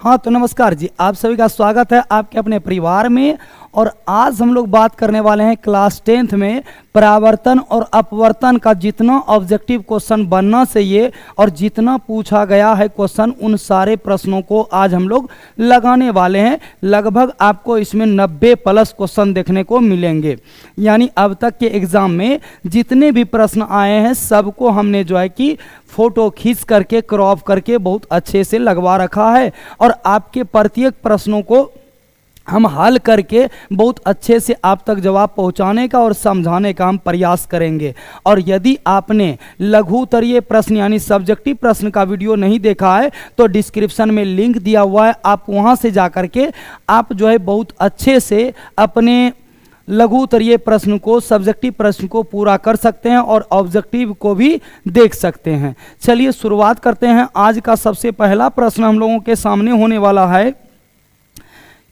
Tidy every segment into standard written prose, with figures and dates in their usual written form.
हाँ तो नमस्कार जी, आप सभी का स्वागत है आपके अपने परिवार में। और आज हम लोग बात करने वाले हैं क्लास 10th में परावर्तन और अपवर्तन का जितना ऑब्जेक्टिव क्वेश्चन बनना चाहिए और जितना पूछा गया है क्वेश्चन, उन सारे प्रश्नों को आज हम लोग लगाने वाले हैं। लगभग आपको इसमें 90+ क्वेश्चन देखने को मिलेंगे। यानी अब तक के एग्जाम में जितने भी प्रश्न आए हैं सबको हमने जो है कि फोटो खींच करके क्रॉप करके बहुत अच्छे से लगवा रखा है और आपके प्रत्येक प्रश्नों को हम हल करके बहुत अच्छे से आप तक जवाब पहुंचाने का और समझाने का हम प्रयास करेंगे। और यदि आपने लघु उत्तरीय प्रश्न यानी सब्जेक्टिव प्रश्न का वीडियो नहीं देखा है तो डिस्क्रिप्शन में लिंक दिया हुआ है, आप वहां से जाकर के आप जो है बहुत अच्छे से अपने लघु उत्तरीय प्रश्न को, सब्जेक्टिव प्रश्न को पूरा कर सकते हैं और ऑब्जेक्टिव को भी देख सकते हैं। चलिए शुरुआत करते हैं। आज का सबसे पहला प्रश्न हम लोगों के सामने होने वाला है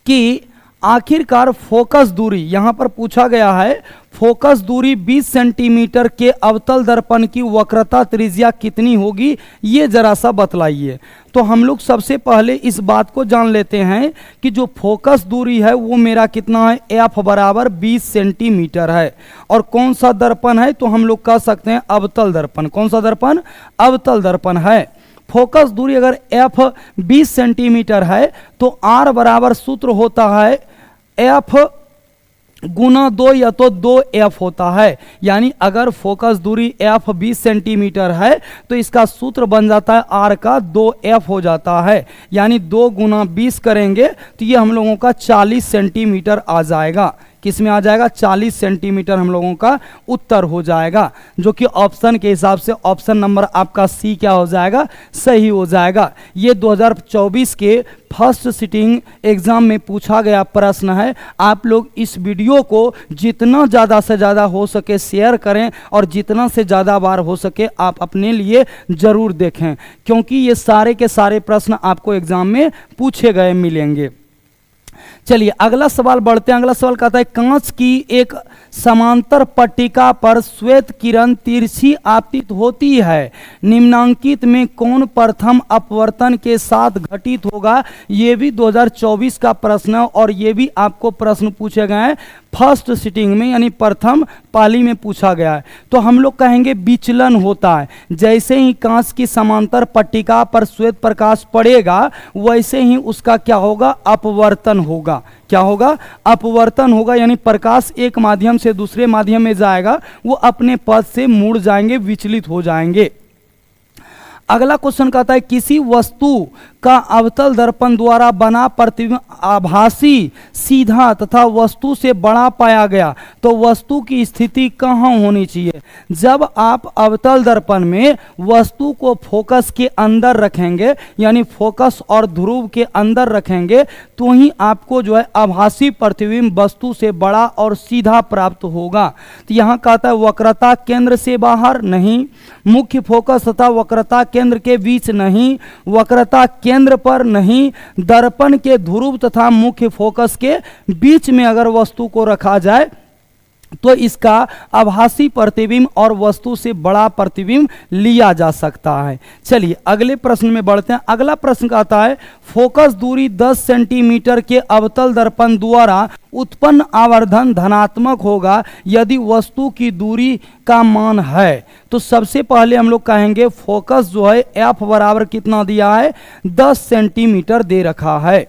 कि आखिरकार फोकस दूरी, यहां पर पूछा गया है फोकस दूरी 20 सेंटीमीटर के अवतल दर्पण की वक्रता त्रिज्या कितनी होगी, ये जरा सा बतलाइए। तो हम लोग सबसे पहले इस बात को जान लेते हैं कि जो फोकस दूरी है वो मेरा कितना है, f बराबर 20 सेंटीमीटर है। और कौन सा दर्पण है, तो हम लोग कह सकते हैं अवतल दर्पण। कौन सा दर्पण? अवतल दर्पण है। फोकस दूरी अगर f 20 सेंटीमीटर है तो r बराबर सूत्र होता है f गुना 2 या तो 2f होता है। यानी अगर फोकस दूरी f 20 सेंटीमीटर है तो इसका सूत्र बन जाता है r का 2f हो जाता है। यानी 2 गुना 20 करेंगे तो ये हम लोगों का 40 सेंटीमीटर आ जाएगा। किस में आ जाएगा? 40 सेंटीमीटर हम लोगों का उत्तर हो जाएगा, जो कि ऑप्शन के हिसाब से ऑप्शन नंबर आपका सी क्या हो जाएगा? सही हो जाएगा। ये 2024 के फर्स्ट सिटिंग एग्जाम में पूछा गया प्रश्न है। आप लोग इस वीडियो को जितना ज़्यादा से ज़्यादा हो सके शेयर करें और जितना से ज़्यादा बार हो सके आप अपने लिए ज़रूर देखें, क्योंकि ये सारे के सारे प्रश्न आपको एग्जाम में पूछे गए मिलेंगे। चलिए अगला सवाल बढ़ते हैं। अगला सवाल कहता है कांच की एक समांतर पट्टिका पर श्वेत किरण तिरछी आपतित होती है, निम्नांकित में कौन प्रथम अपवर्तन के साथ घटित होगा। ये भी 2024 का प्रश्न है और ये भी आपको प्रश्न पूछे गए हैं फर्स्ट सिटिंग में, यानी प्रथम पाली में पूछा गया है। तो हम लोग कहेंगे विचलन होता है। जैसे ही कांच की समांतर पट्टिका पर श्वेत प्रकाश पड़ेगा वैसे ही उसका क्या होगा? अपवर्तन होगा। क्या होगा? अपवर्तन होगा। यानी प्रकाश एक माध्यम से दूसरे माध्यम में जाएगा, वो अपने पथ से मुड़ जाएंगे, विचलित हो जाएंगे। अगला क्वेश्चन कहता है किसी वस्तु का अवतल दर्पण द्वारा बना प्रतिबिंब आभासी, सीधा तथा वस्तु से बड़ा पाया गया तो वस्तु की स्थिति कहाँ होनी चाहिए। जब आप अवतल दर्पण में वस्तु को फोकस के अंदर रखेंगे, यानी फोकस और ध्रुव के अंदर रखेंगे, तो ही आपको जो है आभासी प्रतिबिंब वस्तु से बड़ा और सीधा प्राप्त होगा। तो यहाँ कहता है वक्रता केंद्र से बाहर नहीं, मुख्य फोकस तथा वक्रता केंद्र के बीच नहीं, वक्रता केंद्र पर नहीं, दर्पण के ध्रुव तथा मुख्य फोकस के बीच में अगर वस्तु को रखा जाए तो इसका आभासी प्रतिबिंब और वस्तु से बड़ा प्रतिबिंब लिया जा सकता है। चलिए अगले प्रश्न में बढ़ते हैं। अगला प्रश्न आता है फोकस दूरी 10 सेंटीमीटर के अवतल दर्पण द्वारा उत्पन्न आवर्धन धनात्मक होगा यदि वस्तु की दूरी का मान है। तो सबसे पहले हम लोग कहेंगे फोकस जो है f बराबर कितना दिया है? 10 सेंटीमीटर दे रखा है।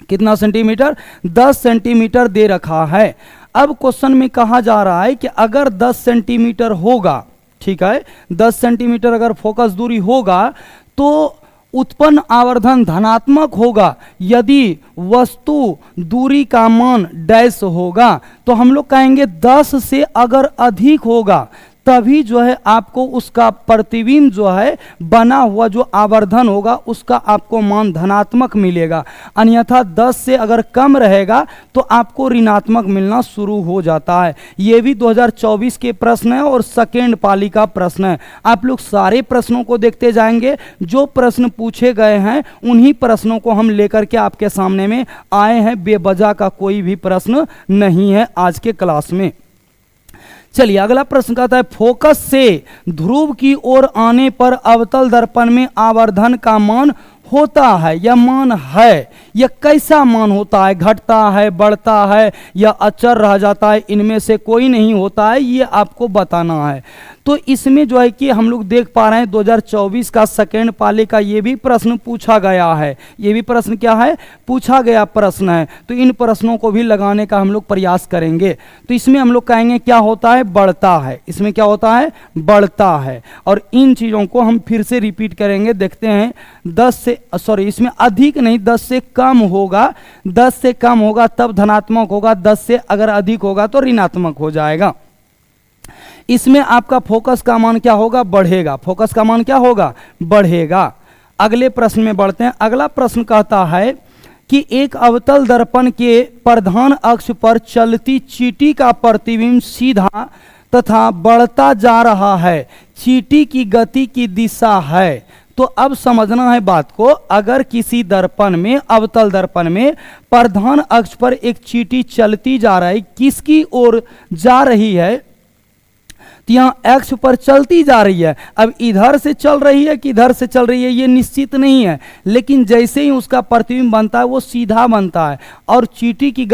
कितना सेंटीमीटर? 10 सेंटीमीटर दे रखा है। अब क्वेश्चन में कहा जा रहा है कि अगर 10 सेंटीमीटर होगा, ठीक है, 10 सेंटीमीटर अगर फोकस दूरी होगा तो उत्पन्न आवर्धन धनात्मक होगा यदि वस्तु दूरी का मान डैश होगा। तो हम लोग कहेंगे 10 से अगर अधिक होगा तभी जो है आपको उसका प्रतिबिंब जो है बना हुआ जो आवर्धन होगा उसका आपको मान धनात्मक मिलेगा। अन्यथा 10 से अगर कम रहेगा तो आपको ऋणात्मक मिलना शुरू हो जाता है। ये भी 2024 के प्रश्न है और सेकेंड पाली का प्रश्न है। आप लोग सारे प्रश्नों को देखते जाएंगे, जो प्रश्न पूछे गए हैं उन्हीं प्रश्नों को हम लेकर के आपके सामने में आए हैं। बेवजह का कोई भी प्रश्न नहीं है आज के क्लास में। चलिए अगला प्रश्न कहता है फोकस से ध्रुव की ओर आने पर अवतल दर्पण में आवर्धन का मान होता है या मान है, यह कैसा मान होता है, घटता है, बढ़ता है या अचर रह जाता है, इनमें से कोई नहीं होता है, ये आपको बताना है। तो इसमें जो है कि हम लोग देख पा रहे हैं 2024 का सेकेंड पाली का ये भी प्रश्न पूछा गया है। ये भी प्रश्न क्या है, पूछा गया प्रश्न है। तो इन प्रश्नों को भी लगाने का हम लोग प्रयास करेंगे। तो इसमें हम लोग कहेंगे क्या होता है, बढ़ता है। इसमें क्या होता है, बढ़ता है। और इन चीज़ों को हम फिर से रिपीट करेंगे, देखते हैं। 10 से इसमें अधिक नहीं, 10 से कम होगा। 10 से कम होगा तब धनात्मक होगा, 10 से अगर अधिक होगा तो ऋणात्मक हो जाएगा। इसमें आपका फोकस का मान क्या होगा, बढ़ेगा। फोकस का मान क्या होगा, बढ़ेगा। अगले प्रश्न में बढ़ते हैं। अगला प्रश्न कहता है कि एक अवतल दर्पण के प्रधान अक्ष पर चलती चींटी का प्रतिबिंब सीधा तथा बढ़ता जा रहा है, चींटी की गति की दिशा है। तो अब समझना है बात को। अगर किसी दर्पण में, अवतल दर्पण में प्रधान अक्ष पर एक चींटी चलती जा रही है, किसकी ओर जा रही है, तो यहाँ अक्ष पर चलती जा रही है। अब इधर से चल रही है कि इधर से चल रही है ये निश्चित नहीं है, लेकिन जैसे ही उसका प्रतिबिंब बनता है वो सीधा बनता है। और चींटी की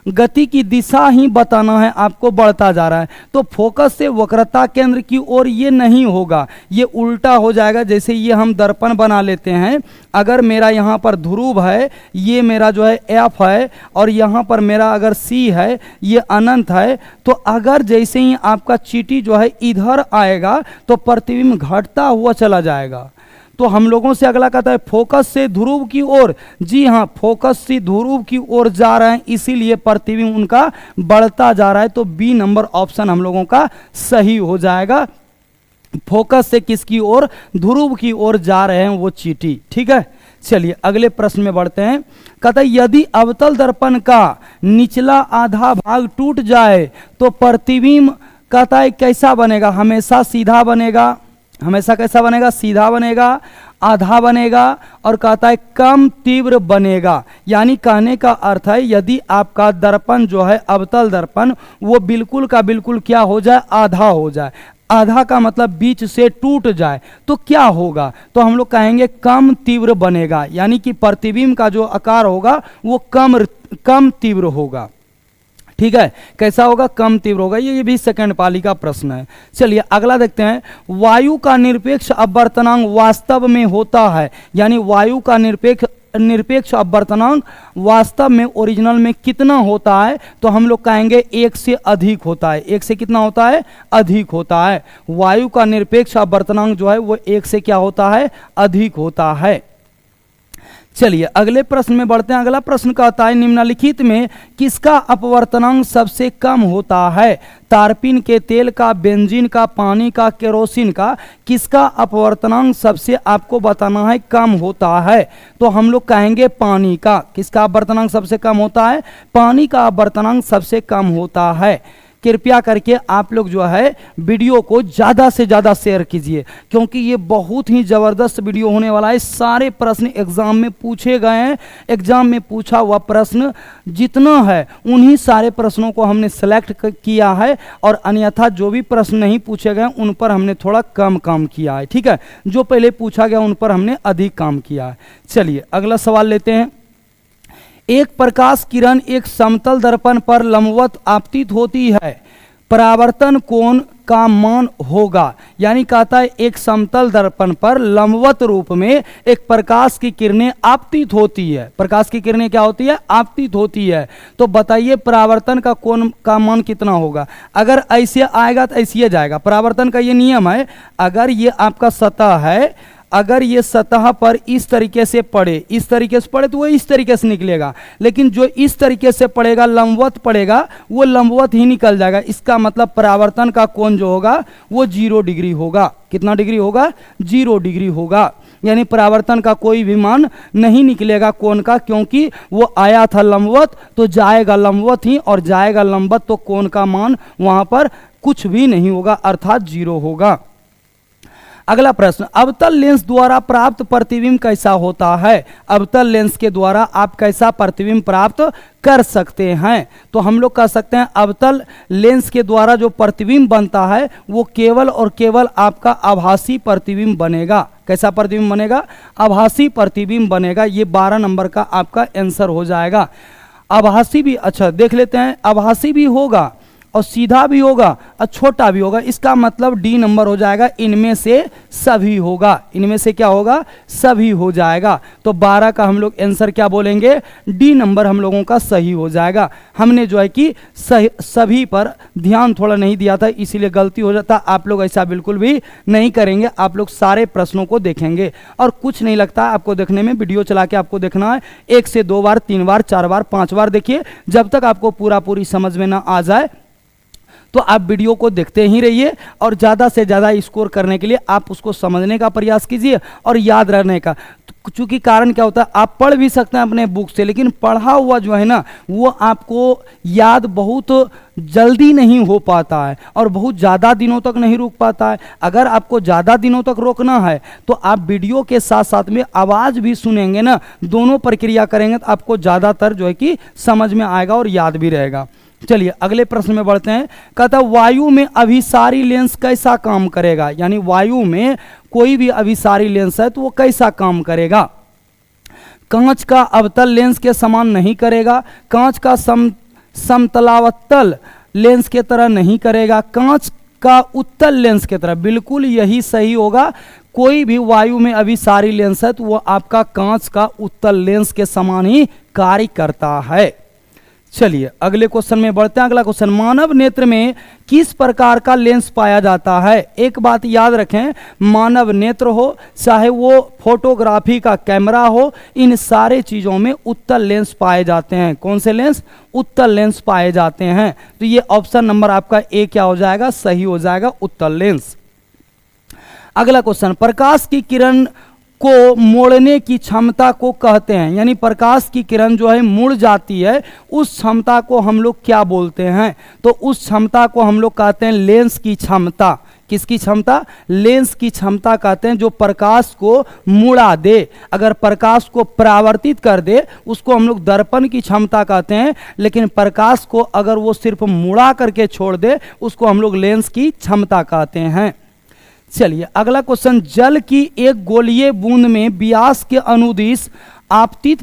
गति की दिशा ही बताना है आपको, बढ़ता जा रहा है। तो फोकस से वक्रता केंद्र की ओर ये नहीं होगा, ये उल्टा हो जाएगा। जैसे ये हम दर्पण बना लेते हैं, अगर मेरा यहाँ पर ध्रुव है, ये मेरा जो है एफ है, और यहाँ पर मेरा अगर सी है, ये अनंत है, तो अगर जैसे ही आपका चींटी जो है इधर आएगा तो प्रतिबिंब घटता हुआ चला जाएगा। तो हम लोगों से अगला कहता है फोकस से ध्रुव की ओर। जी हाँ, फोकस से ध्रुव की ओर जा रहे हैं, इसीलिए प्रतिबिंब उनका बढ़ता जा रहा है। तो बी नंबर ऑप्शन हम लोगों का सही हो जाएगा। फोकस से किसकी ओर, ध्रुव की ओर जा रहे हैं वो चींटी। ठीक है, चलिए अगले प्रश्न में बढ़ते हैं। कहता है यदि अवतल दर्पण का निचला आधा भाग टूट जाए तो प्रतिबिंब कहता है कैसा बनेगा, हमेशा सीधा बनेगा, हमेशा कैसा बनेगा, सीधा बनेगा, आधा बनेगा, और कहता है कम तीव्र बनेगा। यानी कहने का अर्थ है यदि आपका दर्पण जो है अवतल दर्पण, वो बिल्कुल का बिल्कुल क्या हो जाए, आधा हो जाए। आधा का मतलब बीच से टूट जाए तो क्या होगा, तो हम लोग कहेंगे कम तीव्र बनेगा। यानी कि प्रतिबिंब का जो आकार होगा वो कम तीव्र होगा। ठीक है, कैसा होगा, कम तीव्र होगा। ये भी सेकंड पाली का प्रश्न है। चलिए अगला देखते हैं। वायु का निरपेक्ष अपवर्तनांक वास्तव में होता है, यानी वायु का निरपेक्ष अपवर्तनांक वास्तव में ओरिजिनल में कितना होता है, तो हम लोग कहेंगे 1 से अधिक होता है। 1 से कितना होता है, अधिक होता है। वायु का निरपेक्ष अपवर्तनांक जो है वो 1 से क्या होता है, अधिक होता है। चलिए अगले प्रश्न में बढ़ते हैं। अगला प्रश्न कहता है निम्नलिखित में किसका अपवर्तनांक सबसे कम होता है, तारपीन के तेल का, बेंजीन का, पानी का, केरोसिन का, किसका अपवर्तनांक सबसे आपको बताना है कम होता है, तो हम लोग कहेंगे पानी का। किसका अपवर्तनांक सबसे कम होता है, पानी का अपवर्तनांक सबसे कम होता है। कृपया करके आप लोग जो है वीडियो को ज़्यादा से ज़्यादा शेयर कीजिए, क्योंकि ये बहुत ही ज़बरदस्त वीडियो होने वाला है। सारे प्रश्न एग्जाम में पूछे गए हैं, एग्जाम में पूछा हुआ प्रश्न जितना है उन्हीं सारे प्रश्नों को हमने सेलेक्ट किया है, और अन्यथा जो भी प्रश्न नहीं पूछे गए उन पर हमने थोड़ा कम काम किया है। ठीक है, जो पहले पूछा गया उन पर हमने अधिक काम किया है। चलिए अगला सवाल लेते हैं। एक प्रकाश किरण एक समतल दर्पण पर लंबवत आपतित होती है, परावर्तन कोण का मान होगा। यानी कहता है एक समतल दर्पण पर लंबवत रूप में एक प्रकाश की किरणें आपतित होती है। प्रकाश की किरणें क्या होती है, आपतित होती है। तो बताइए परावर्तन का कोण का मान कितना होगा। अगर ऐसे आएगा तो ऐसे जाएगा। परावर्तन का ये नियम है, अगर ये आपका सतह है, अगर ये सतह पर इस तरीके से पड़े, इस तरीके से पड़े तो वो इस तरीके से निकलेगा, लेकिन जो इस तरीके से पड़ेगा, लंबवत पड़ेगा, वो लंबवत ही निकल जाएगा। इसका मतलब परावर्तन का कोण जो होगा वो 0 डिग्री होगा। कितना डिग्री होगा, 0 डिग्री होगा। यानी परावर्तन का कोई भी मान नहीं निकलेगा कोण का, क्योंकि वो आया था लंबवत तो जाएगा लंबवत ही, और जाएगा लंबवत तो कोण का मान वहां पर कुछ भी नहीं होगा, अर्थात 0 होगा। अगला प्रश्न, अवतल लेंस द्वारा प्राप्त प्रतिबिंब कैसा होता है। अवतल लेंस के द्वारा आप कैसा प्रतिबिंब प्राप्त कर सकते हैं, तो हम लोग कह सकते हैं अवतल लेंस के द्वारा जो प्रतिबिंब बनता है वो केवल और केवल आपका आभासी प्रतिबिंब बनेगा। कैसा प्रतिबिंब बनेगा? आभासी प्रतिबिंब बनेगा। ये 12 नंबर का आपका आंसर हो जाएगा। आभासी भी, अच्छा देख लेते हैं, आभासी भी होगा और सीधा भी होगा और छोटा भी होगा, इसका मतलब डी नंबर हो जाएगा, इनमें से सभी होगा। इनमें से क्या होगा? सभी हो जाएगा। तो 12 का हम लोग आंसर क्या बोलेंगे? डी नंबर हम लोगों का सही हो जाएगा। हमने जो है कि सभी पर ध्यान थोड़ा नहीं दिया था, इसीलिए गलती हो जाता। आप लोग ऐसा बिल्कुल भी नहीं करेंगे, आप लोग सारे प्रश्नों को देखेंगे और कुछ नहीं लगता आपको देखने में। वीडियो चला के आपको देखना है, 1 से 2 बार, 3 बार, 4 बार, 5 बार देखिए, जब तक आपको पूरी समझ में ना आ जाए तो आप वीडियो को देखते ही रहिए और ज़्यादा से ज़्यादा स्कोर करने के लिए आप उसको समझने का प्रयास कीजिए और याद रखने का। चूँकि कारण क्या होता है, आप पढ़ भी सकते हैं अपने बुक से, लेकिन पढ़ा हुआ जो है ना वो आपको याद बहुत जल्दी नहीं हो पाता है और बहुत ज़्यादा दिनों तक नहीं रुक पाता है। अगर आपको ज़्यादा दिनों तक रोकना है तो आप वीडियो के साथ साथ में आवाज़ भी सुनेंगे ना, दोनों प्रक्रिया करेंगे तो आपको ज़्यादातर जो है कि समझ में आएगा और याद भी रहेगा। चलिए अगले प्रश्न में बढ़ते हैं। कहता वायु में अभिसारी लेंस कैसा काम करेगा? यानी वायु में कोई भी अभिसारी लेंस है तो वो कैसा काम करेगा? कांच का अवतल लेंस के समान नहीं करेगा, कांच का समतलावतल लेंस के तरह नहीं करेगा, कांच का उत्तल लेंस के तरह। बिल्कुल यही सही होगा। कोई भी वायु में अभिसारी लेंस है तो वो आपका कांच का उत्तल लेंस के समान ही कार्य करता है। चलिए अगले क्वेश्चन में बढ़ते हैं। अगला क्वेश्चन, मानव नेत्र में किस प्रकार का लेंस पाया जाता है? एक बात याद रखें, मानव नेत्र हो चाहे वो फोटोग्राफी का कैमरा हो, इन सारे चीज़ों में उत्तल लेंस पाए जाते हैं। कौन से लेंस? उत्तल लेंस पाए जाते हैं। तो ये ऑप्शन नंबर आपका ए क्या हो जाएगा? सही हो जाएगा, उत्तल लेंस। अगला क्वेश्चन, प्रकाश की किरण को मोड़ने की क्षमता को कहते हैं, यानी प्रकाश की किरण जो है मुड़ जाती है, उस क्षमता को हम लोग क्या बोलते हैं? तो उस क्षमता को हम लोग कहते हैं लेंस की क्षमता। किसकी क्षमता? लेंस की क्षमता कहते हैं। जो प्रकाश को मुड़ा दे, अगर प्रकाश को परावर्तित कर दे उसको हम लोग दर्पण की क्षमता कहते हैं, लेकिन प्रकाश को अगर वो सिर्फ मुड़ा करके छोड़ दे उसको हम लोग लेंस की क्षमता कहते हैं। चलिए अगला क्वेश्चन, जल की एक गोलीय बूंद में व्यास के अनुदिश आपतित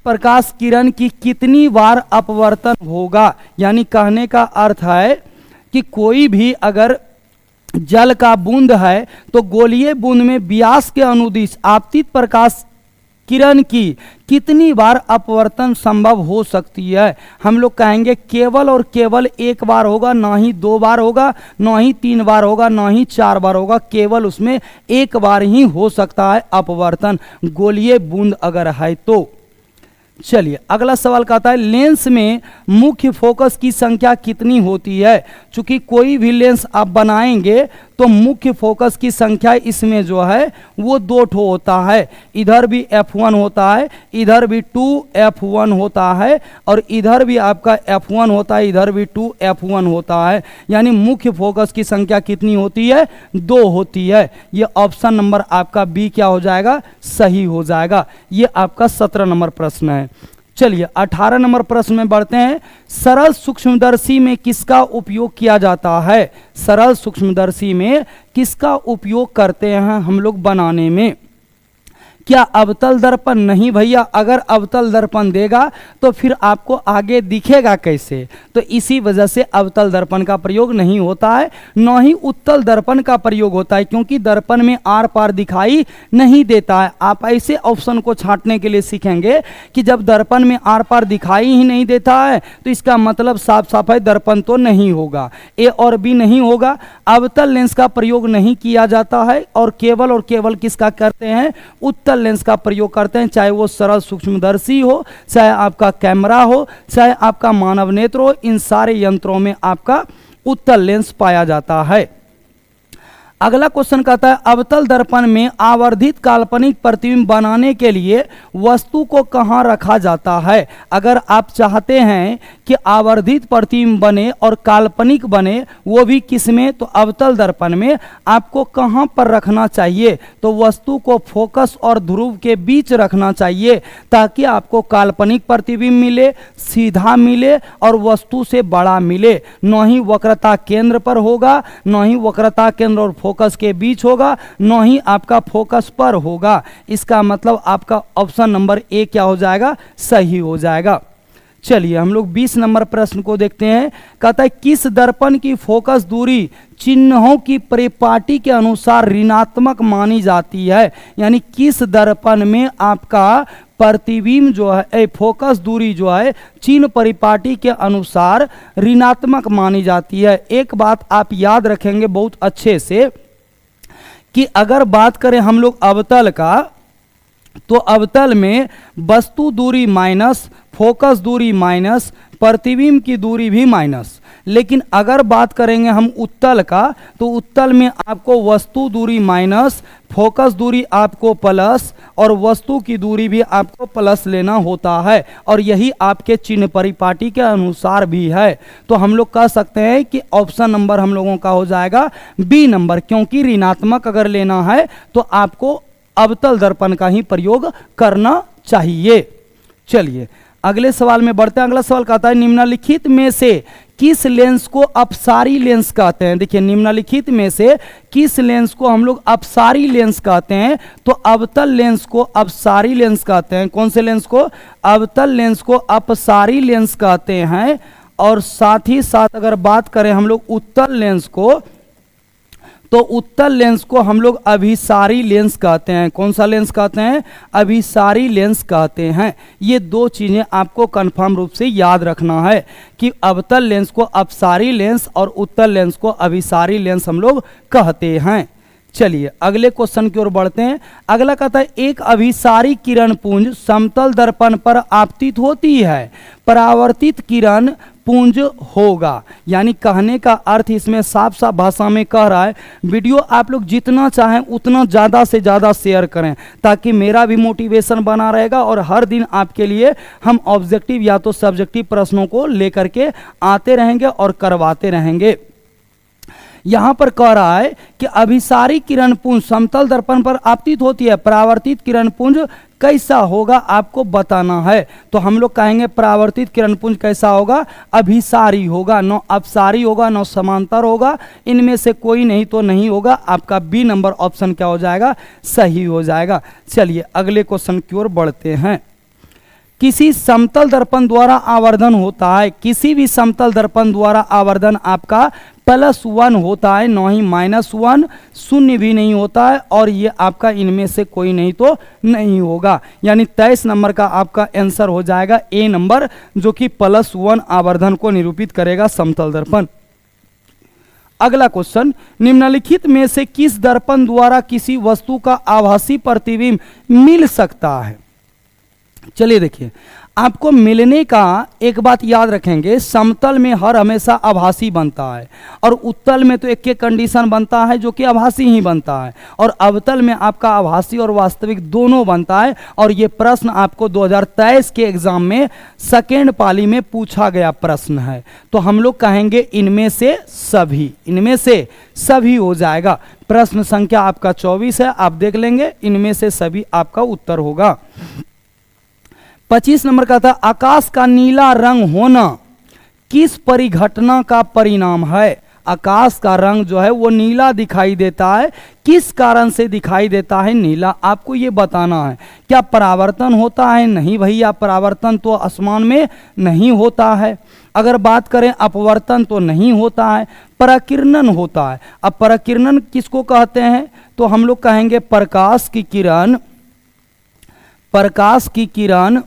प्रकाश किरण की कितनी बार अपवर्तन होगा? यानी कहने का अर्थ है कि कोई भी अगर जल का बूंद है तो गोलीय बूंद में व्यास के अनुदिश आपतित प्रकाश किरण की कितनी बार अपवर्तन संभव हो सकती है? हम लोग कहेंगे केवल और केवल 1 बार होगा, ना ही 2 बार होगा, ना ही 3 बार होगा, ना ही 4 बार होगा, केवल उसमें 1 बार ही हो सकता है अपवर्तन, गोलीय बूंद अगर है तो। चलिए अगला सवाल कहता है, लेंस में मुख्य फोकस की संख्या कितनी होती है? चूंकि कोई भी लेंस आप बनाएंगे तो मुख्य फोकस की संख्या इसमें जो है वो 2 ठो होता है। इधर भी f1 होता है, इधर भी 2f1 होता है और इधर भी आपका f1 होता है, इधर भी 2f1 होता है। यानी मुख्य फोकस की संख्या कितनी होती है? 2 होती है। ये ऑप्शन नंबर आपका बी क्या हो जाएगा? सही हो जाएगा। ये आपका 17 नंबर प्रश्न है। चलिए 18 नंबर प्रश्न में बढ़ते हैं। सरल सूक्ष्मदर्शी में किसका उपयोग किया जाता है? सरल सूक्ष्मदर्शी में किसका उपयोग करते हैं हम लोग बनाने में? क्या अवतल दर्पण? नहीं भैया, अगर अवतल दर्पण देगा तो फिर आपको आगे दिखेगा कैसे? तो इसी वजह से अवतल दर्पण का प्रयोग नहीं होता है, न ही उत्तल दर्पण का प्रयोग होता है, क्योंकि दर्पण में आर पार दिखाई नहीं देता है। आप ऐसे ऑप्शन को छांटने के लिए सीखेंगे कि जब दर्पण में आर पार दिखाई ही नहीं देता है तो इसका मतलब साफ साफ है दर्पण तो नहीं होगा, ए और बी नहीं होगा। अवतल लेंस का प्रयोग नहीं किया जाता है और केवल किसका करते हैं? उत्तल लेंस का प्रयोग करते हैं, चाहे वो सरल सूक्ष्मदर्शी हो, चाहे आपका कैमरा हो, चाहे आपका मानव नेत्र हो, इन सारे यंत्रों में आपका उत्तल लेंस पाया जाता है। अगला क्वेश्चन कहता है, अवतल दर्पण में आवर्धित काल्पनिक प्रतिबिंब बनाने के लिए वस्तु को कहाँ रखा जाता है? अगर आप चाहते हैं कि आवर्धित प्रतिबिंब बने और काल्पनिक बने, वो भी किसमें? तो अवतल दर्पण में आपको कहाँ पर रखना चाहिए? तो वस्तु को फोकस और ध्रुव के बीच रखना चाहिए, ताकि आपको काल्पनिक प्रतिबिंब मिले, सीधा मिले और वस्तु से बड़ा मिले। न ही वक्रता केंद्र पर होगा, न ही वक्रता केंद्र और फोकस के बीच होगा, न ही आपका फोकस पर होगा। इसका मतलब आपका ऑप्शन नंबर ए क्या हो जाएगा, सही हो जाएगा। चलिए हम लोग 20 नंबर प्रश्न को देखते हैं। कहता है किस दर्पण की फोकस दूरी चिन्हों की परिपाटी के अनुसार ऋणात्मक मानी जाती है। यानी किस दर्पण में आपका प्रतिबिंब जो है, फोकस दूरी जो है चिन्ह परिपाटी के अनुसार ऋणात्मक मानी जाती है। एक बात आप याद रखेंगे बहुत अच्छे से कि अगर बात करें हम लोग अवतल का, तो अवतल में वस्तु दूरी माइनस, फोकस दूरी माइनस, प्रतिबिंब की दूरी भी माइनस। लेकिन अगर बात करेंगे हम उत्तल का, तो उत्तल में आपको वस्तु दूरी माइनस, फोकस दूरी आपको प्लस और वस्तु की दूरी भी आपको प्लस लेना होता है। और यही आपके चिन्ह परिपाटी के अनुसार भी है। तो हम लोग कह सकते हैं कि ऑप्शन नंबर हम लोगों का हो जाएगा बी नंबर, क्योंकि ऋणात्मक अगर लेना है तो आपको अवतल दर्पण का ही प्रयोग करना चाहिए। चलिए अगले सवाल में बढ़ते हैं। अगला सवाल कहता है निम्नलिखित में से किस लेंस को अपसारी लेंस कहते हैं। देखिए निम्नलिखित में से किस लेंस को हम लोग अपसारी लेंस कहते हैं। तो अवतल लेंस को अपसारी लेंस कहते हैं। कौन से लेंस को, अवतल लेंस को अपसारी लेंस कहते हैं। और साथ ही साथ अगर बात करें हम लोग उत्तल लेंस को, तो उत्तल लेंस को हम लोग अभिसारी लेंस कहते हैं। कौन सा लेंस कहते हैं, अभिसारी लेंस कहते हैं। ये दो चीजें आपको कंफर्म रूप से याद रखना है कि अवतल लेंस को अपसारी लेंस और उत्तल लेंस को अभिसारी लेंस हम लोग कहते हैं। चलिए अगले क्वेश्चन की ओर बढ़ते हैं। अगला कहता है एक अभिसारी किरण पुंज समतल दर्पण पर आपतित होती है, परावर्तित किरण पुंज होगा। यानी कहने का अर्थ इसमें साफ साफ भाषा में कह रहा है, वीडियो आप लोग जितना चाहें उतना ज़्यादा से ज़्यादा शेयर करें, ताकि मेरा भी मोटिवेशन बना रहेगा और हर दिन आपके लिए हम ऑब्जेक्टिव या तो सब्जेक्टिव प्रश्नों को लेकर के आते रहेंगे और करवाते रहेंगे। यहां पर कह रहा है कि अभिसारी किरण पुंज समतल दर्पण पर आपतित होती है, परावर्तित किरण पुंज कैसा होगा आपको बताना है। तो हम लोग कहेंगे परावर्तित किरण पुंज कैसा होगा, अभिसारी होगा, न अपसारी होगा न समांतर होगा। इनमें से कोई नहीं तो नहीं होगा। आपका बी नंबर ऑप्शन क्या हो जाएगा, सही हो जाएगा। चलिए अगले क्वेश्चन की ओर बढ़ते हैं। किसी समतल दर्पण द्वारा आवर्धन होता है, किसी भी समतल दर्पण द्वारा आवर्धन आपका +1 होता है, न ही -1, शून्य भी नहीं होता है। और ये आपका इनमें से कोई नहीं तो नहीं होगा। यानी 23 नंबर का आपका आंसर हो जाएगा ए नंबर, जो कि +1 आवर्धन को निरूपित करेगा समतल दर्पण। अगला क्वेश्चन, निम्नलिखित में से किस दर्पण द्वारा किसी वस्तु का आभासी प्रतिबिंब मिल सकता है। चलिए देखिए, आपको मिलने का एक बात याद रखेंगे, समतल में हर हमेशा आभासी बनता है और उत्तल में तो एक कंडीशन बनता है जो कि आभासी ही बनता है, और अवतल में आपका आभासी और वास्तविक दोनों बनता है। और ये प्रश्न आपको 2023 के एग्जाम में सेकेंड पाली में पूछा गया प्रश्न है। तो हम लोग कहेंगे इनमें से सभी, इनमें से सभी हो जाएगा। प्रश्न संख्या आपका 24 है, आप देख लेंगे, इनमें से सभी आपका उत्तर होगा। 25 नंबर का था आकाश का नीला रंग होना किस परिघटना का परिणाम है। आकाश का रंग जो है वो नीला दिखाई देता है, किस कारण से दिखाई देता है नीला, आपको ये बताना है। क्या परावर्तन होता है, नहीं भैया, परावर्तन तो आसमान में नहीं होता है। अगर बात करें अपवर्तन तो नहीं होता है, पराकिरणन होता है। अब पराकिरणन किसको कहते हैं, तो हम लोग कहेंगे प्रकाश की किरण, प्रकाश की किरण,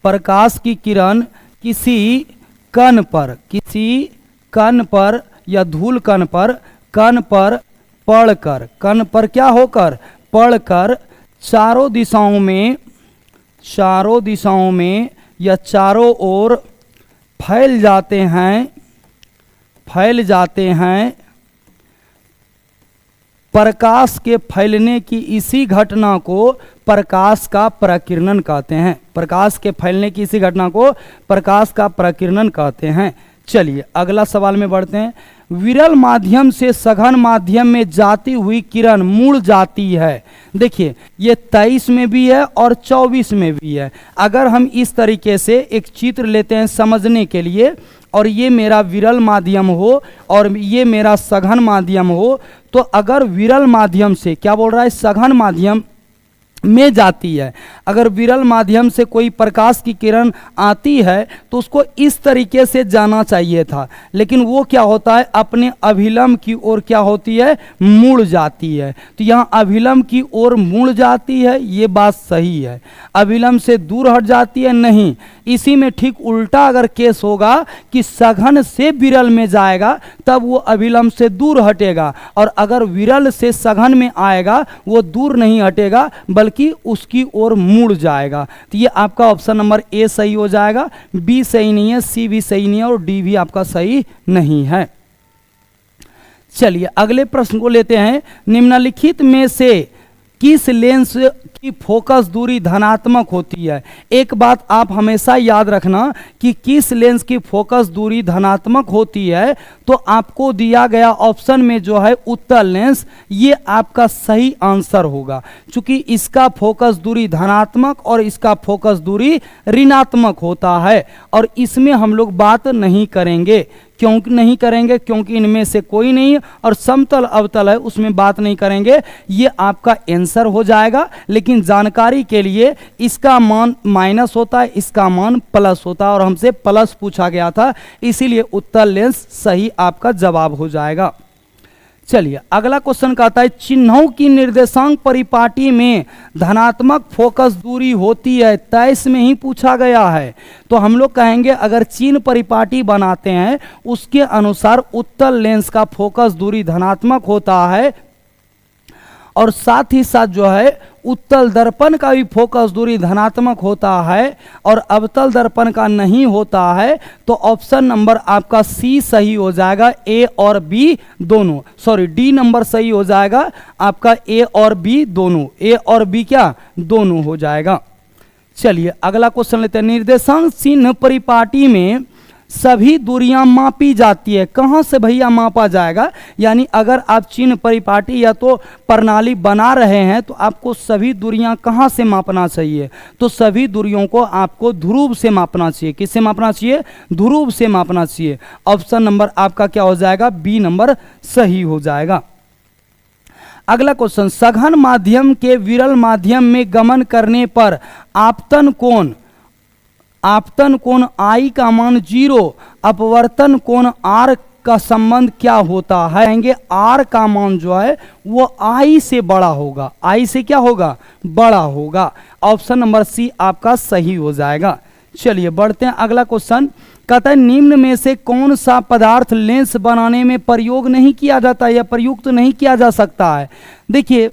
प्रकाश की किरण किसी कण पर, किसी कण पर या धूल कण पर पड़कर, कण पर क्या होकर, पड़कर चारों दिशाओं में या चारों ओर फैल जाते हैं। प्रकाश के फैलने की इसी घटना को प्रकाश का प्रकीर्णन कहते हैं। प्रकाश के फैलने की इसी घटना को प्रकाश का प्रकीर्णन कहते हैं। चलिए अगला सवाल में बढ़ते हैं। विरल माध्यम से सघन माध्यम में जाती हुई किरण मुड़ जाती है। देखिए ये 23 में भी है और 24 में भी है। अगर हम इस तरीके से एक चित्र लेते हैं समझने के लिए, और ये मेरा विरल माध्यम हो और ये मेरा सघन माध्यम हो, तो अगर विरल माध्यम से, क्या बोल रहा है, सघन माध्यम में जाती है, अगर विरल माध्यम से कोई प्रकाश की किरण आती है तो उसको इस तरीके से जाना चाहिए था, लेकिन वो क्या होता है, अपने अभिलंब की ओर क्या होती है, मुड़ जाती है। तो यहाँ अभिलंब की ओर मुड़ जाती है, ये बात सही है। अभिलंब से दूर हट जाती है, नहीं। इसी में ठीक उल्टा अगर केस होगा कि सघन से विरल में जाएगा तब वो अभिलंब से दूर हटेगा, और अगर विरल से सघन में आएगा वो दूर नहीं हटेगा बल्कि उसकी ओर मुड़ जाएगा। तो ये आपका ऑप्शन नंबर ए सही हो जाएगा, बी सही नहीं है, सी भी सही नहीं है और डी भी आपका सही नहीं है। चलिए अगले प्रश्न को लेते हैं। निम्नलिखित में से किस लेंस की फोकस दूरी धनात्मक होती है? एक बात आप हमेशा याद रखना कि किस लेंस की फोकस दूरी धनात्मक होती है, तो आपको दिया गया ऑप्शन में जो है उत्तल लेंस, ये आपका सही आंसर होगा, क्योंकि इसका फोकस दूरी धनात्मक और इसका फोकस दूरी ऋणात्मक होता है, और इसमें हम लोग बात नहीं करेंगे। क्यों नहीं करेंगे? क्योंकि इनमें से कोई नहीं, और समतल अवतल है उसमें बात नहीं करेंगे। ये आपका आंसर हो जाएगा, लेकिन जानकारी के लिए इसका मान माइनस होता है, इसका मान प्लस होता है, और हमसे प्लस पूछा गया था, इसीलिए उत्तल लेंस सही आपका जवाब हो जाएगा। चलिए अगला क्वेश्चन कहता है, चिन्हों की निर्देशांक परिपाटी में धनात्मक फोकस दूरी होती है, 23 में ही पूछा गया है। तो हम लोग कहेंगे अगर चिन्ह परिपाटी बनाते हैं उसके अनुसार उत्तल लेंस का फोकस दूरी धनात्मक होता है, और साथ ही साथ जो है उत्तल दर्पण का भी फोकस दूरी धनात्मक होता है और अवतल दर्पण का नहीं होता है, तो ऑप्शन नंबर आपका सी सही हो जाएगा, ए और बी दोनों, सॉरी डी नंबर सही हो जाएगा आपका, ए और बी दोनों, ए और बी क्या दोनों हो जाएगा। चलिए अगला क्वेश्चन लेते हैं। निर्देशांक चिन्ह परिपाटी में सभी दूरियां मापी जाती है, कहां से भैया मापा जाएगा? यानी अगर आप चिन्ह परिपाटी या तो प्रणाली बना रहे हैं तो आपको सभी दूरियां कहां से मापना चाहिए? तो सभी दूरियों को आपको ध्रुव से मापना चाहिए। किससे मापना चाहिए? ध्रुव से मापना चाहिए। ऑप्शन नंबर आपका क्या हो जाएगा? बी नंबर सही हो जाएगा। अगला क्वेश्चन, सघन माध्यम के विरल माध्यम में गमन करने पर आपतन कोण आई का मान 0, अपवर्तन कोण आर का संबंध क्या होता है? कहेंगे आर का मान जो है वो आई से बड़ा होगा, आई से क्या होगा? बड़ा होगा। ऑप्शन नंबर सी आपका सही हो जाएगा। चलिए बढ़ते हैं अगला क्वेश्चन, कहता है निम्न में से कौन सा पदार्थ लेंस बनाने में प्रयोग नहीं किया जाता या प्रयुक्त नहीं किया जा सकता है? देखिए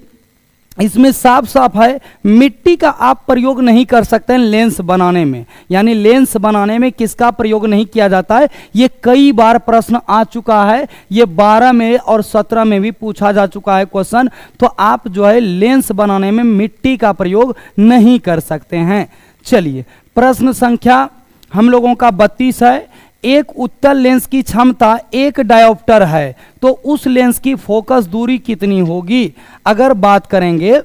इसमें साफ साफ है, मिट्टी का आप प्रयोग नहीं कर सकते हैं लेंस बनाने में। यानी लेंस बनाने में किसका प्रयोग नहीं किया जाता है? ये कई बार प्रश्न आ चुका है, ये 12 में और 17 में भी पूछा जा चुका है क्वेश्चन। तो आप जो है लेंस बनाने में मिट्टी का प्रयोग नहीं कर सकते हैं। चलिए प्रश्न संख्या हम लोगों का 32 है। एक उत्तल लेंस की क्षमता 1 डायोप्टर है, तो उस लेंस की फोकस दूरी कितनी होगी? अगर बात करेंगे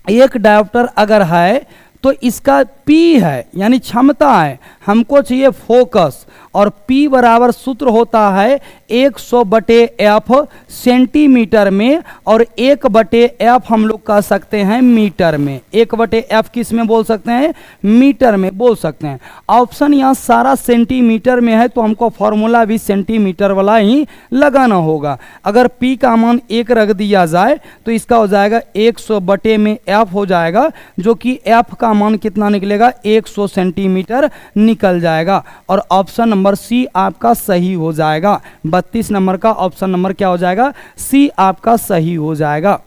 1 डायोप्टर अगर है तो इसका P है, यानी क्षमता है, हमको चाहिए फोकस, और P बराबर सूत्र होता है 100/F सेंटीमीटर में, और 1/F हम लोग कह सकते हैं मीटर में। 1/F किस में बोल सकते हैं? मीटर में बोल सकते हैं। ऑप्शन यहाँ सारा सेंटीमीटर में है, तो हमको फॉर्मूला भी सेंटीमीटर वाला ही लगाना होगा। अगर P का मान 1 रख दिया जाए तो इसका हो जाएगा 100/F हो जाएगा, जो कि F का मान कितना निकलेगा? 100 सेंटीमीटर निकल जाएगा, और ऑप्शन नंबर सी आपका सही हो जाएगा। 32 नंबर का ऑप्शन नंबर क्या हो जाएगा? सी आपका सही हो जाएगा।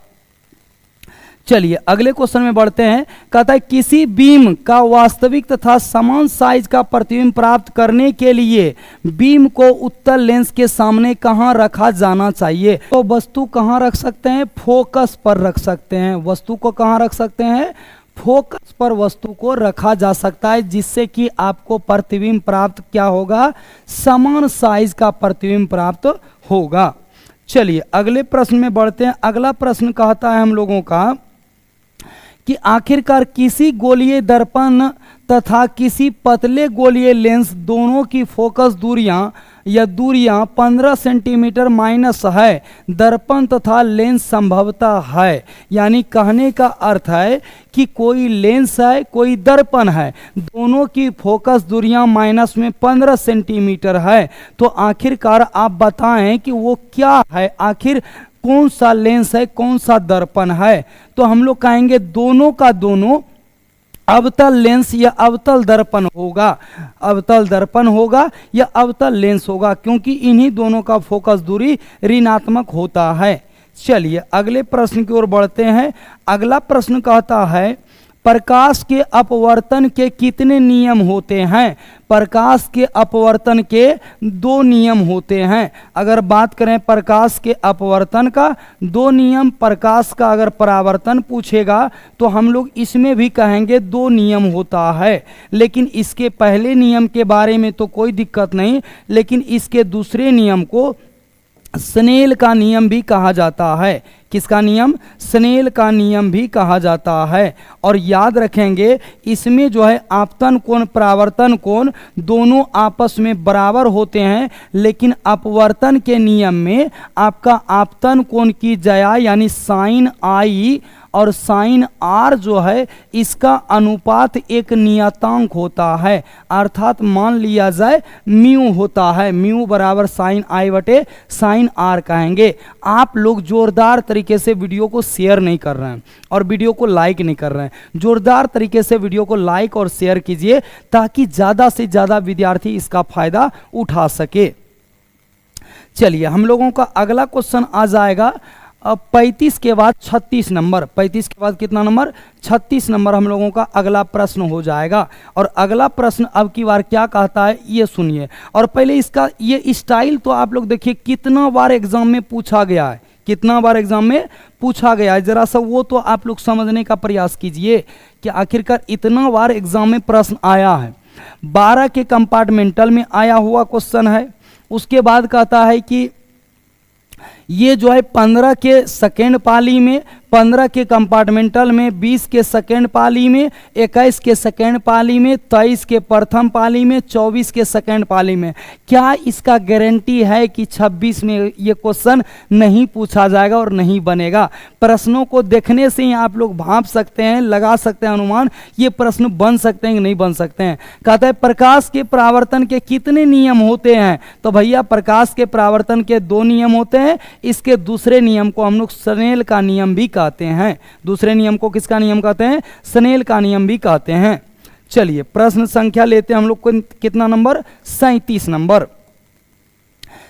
चलिए अगले क्वेश्चन में बढ़ते हैं। कहता है किसी बीम का वास्तविक तथा समान साइज का प्रतिबिंब प्राप्त करने के लिए बीम को उत्तल लेंस के सामने कहां रखा जाना चाहिए? तो वस्तु कहां रख सकते हैं? फोकस पर रख सकते हैं। वस्तु को कहां रख सकते हैं? फोकस पर वस्तु को रखा जा सकता है, जिससे कि आपको प्रतिबिंब प्राप्त क्या होगा? समान साइज का प्रतिबिंब प्राप्त होगा। चलिए अगले प्रश्न में बढ़ते हैं। अगला प्रश्न कहता है हम लोगों का कि आखिरकार किसी गोलीय दर्पण तथा किसी पतले गोलीय लेंस दोनों की फोकस दूरियां या दूरियां 15 सेंटीमीटर माइनस है, दर्पण तथा लेंस संभवतः है। यानी कहने का अर्थ है कि कोई लेंस है कोई दर्पण है, दोनों की फोकस दूरियां माइनस में 15 सेंटीमीटर है। तो आखिरकार आप बताएं कि वो क्या है, आखिर कौन सा लेंस है कौन सा दर्पण है। तो हम लोग कहेंगे दोनों का दोनों अवतल लेंस या अवतल दर्पण होगा, अवतल दर्पण होगा या अवतल लेंस होगा, क्योंकि इन्हीं दोनों का फोकस दूरी ऋणात्मक होता है। चलिए अगले प्रश्न की ओर बढ़ते हैं। अगला प्रश्न कहता है प्रकाश के अपवर्तन के कितने नियम होते हैं। प्रकाश के अपवर्तन के 2 नियम होते हैं। अगर बात करें प्रकाश के अपवर्तन का 2 नियम, प्रकाश का अगर परावर्तन पूछेगा तो हम लोग इसमें भी कहेंगे 2 नियम होता है। लेकिन इसके पहले नियम के बारे में तो कोई दिक्कत नहीं, लेकिन इसके दूसरे नियम को स्नेल का नियम भी कहा जाता है। किसका नियम? स्नेल का नियम भी कहा जाता है। और याद रखेंगे इसमें जो है आपतन कोण परावर्तन कोण दोनों आपस में बराबर होते हैं, लेकिन अपवर्तन के नियम में आपका आपतन कोण की जया यानी साइन आई और साइन आर जो है इसका अनुपात एक नियतांक होता है। अर्थात मान लिया जाए म्यू होता है, म्यू बराबर साइन आई बटे साइन आर कहेंगे। आप लोग जोरदार तरीके से वीडियो को शेयर नहीं कर रहे हैं और वीडियो को लाइक नहीं कर रहे हैं। जोरदार तरीके से वीडियो को लाइक और शेयर कीजिए ताकि ज़्यादा से ज़्यादा विद्यार्थी इसका फायदा उठा सके। चलिए हम लोगों का अगला क्वेश्चन आ जाएगा 35 के बाद 36 नंबर। 35 के बाद कितना नंबर? 36 नंबर हम लोगों का अगला प्रश्न हो जाएगा। और अगला प्रश्न अब की बार क्या कहता है ये सुनिए। और पहले इसका ये स्टाइल तो आप लोग देखिए कितना बार एग्जाम में पूछा गया है, कितना बार एग्जाम में पूछा गया है, जरा सा वो तो आप लोग समझने का प्रयास कीजिए कि आखिरकार इतना बार एग्जाम में प्रश्न आया है। 12 के कंपार्टमेंटल में आया हुआ क्वेश्चन है। उसके बाद कहता है कि ये जो है 15 के सेकेंड पाली में, 15 के कंपार्टमेंटल में, 20 के सेकेंड पाली में, 21 के सेकेंड पाली में, 23 के प्रथम पाली में, 24 के सेकेंड पाली में। क्या इसका गारंटी है कि 26 में ये क्वेश्चन नहीं पूछा जाएगा और नहीं बनेगा? प्रश्नों को देखने से ही आप लोग भांप सकते हैं, लगा सकते हैं अनुमान, ये प्रश्न बन सकते हैं कि नहीं बन सकते हैं। कहता है प्रकाश के परावर्तन के कितने नियम होते हैं? तो भैया प्रकाश के परावर्तन के 2 नियम होते हैं। इसके दूसरे नियम को हम लोग स्नेल का नियम भी कहते हैं। दूसरे नियम को किसका नियम कहते हैं? स्नेल का नियम भी कहते हैं। चलिए प्रश्न संख्या लेते हैं हम लोग को कितना नंबर? 37 नंबर।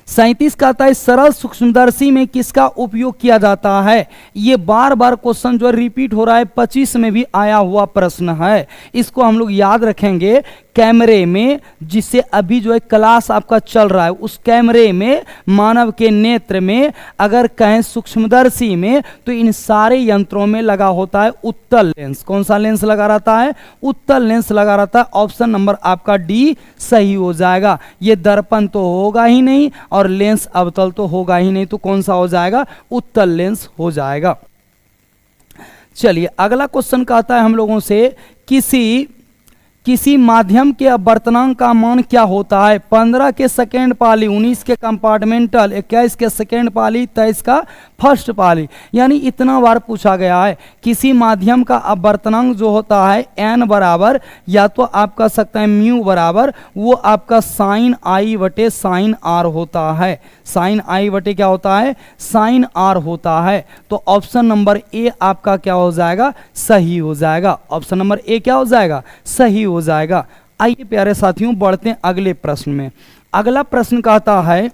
37 कहता है सरल सूक्ष्मदर्शी में किसका उपयोग किया जाता है? ये बार बार क्वेश्चन जो रिपीट हो रहा है, 25 में भी आया हुआ प्रश्न है। इसको हम लोग याद रखेंगे कैमरे में, जिससे अभी जो है क्लास आपका चल रहा है, उस कैमरे में मानव के नेत्र में अगर कहें सूक्ष्मदर्शी में तो इन सारे यंत्रों में लगा होता है उत्तल लेंस। कौन सा लेंस लगा रहता है? उत्तल लेंस लगा रहता है। ऑप्शन नंबर आपका डी सही हो जाएगा। ये दर्पण तो होगा ही नहीं और लेंस अवतल तो होगा ही नहीं, तो कौन सा हो जाएगा? उत्तल लेंस हो जाएगा। चलिए अगला क्वेश्चन कहता है हम लोगों से किसी माध्यम के अपवर्तनांक का मान क्या होता है? 15 के सेकेंड पाली, 19 के कंपार्टमेंटल, 21 के सेकेंड पाली, 23 का फर्स्ट पाली। यानी इतना बार पूछा गया है। किसी माध्यम का अपवर्तनांक जो होता है n बराबर, या तो आप कह सकते हैं म्यू बराबर, वो आपका साइन आई बटे साइन आर होता है। साइन आई बटे क्या होता है? साइन आर होता है। तो ऑप्शन नंबर ए आपका क्या हो जाएगा? सही हो जाएगा। ऑप्शन नंबर ए क्या हो जाएगा? सही हो जाएगा। आइए प्यारे साथियों बढ़ते हैं अगले प्रश्न में। अगला प्रश्न कहता है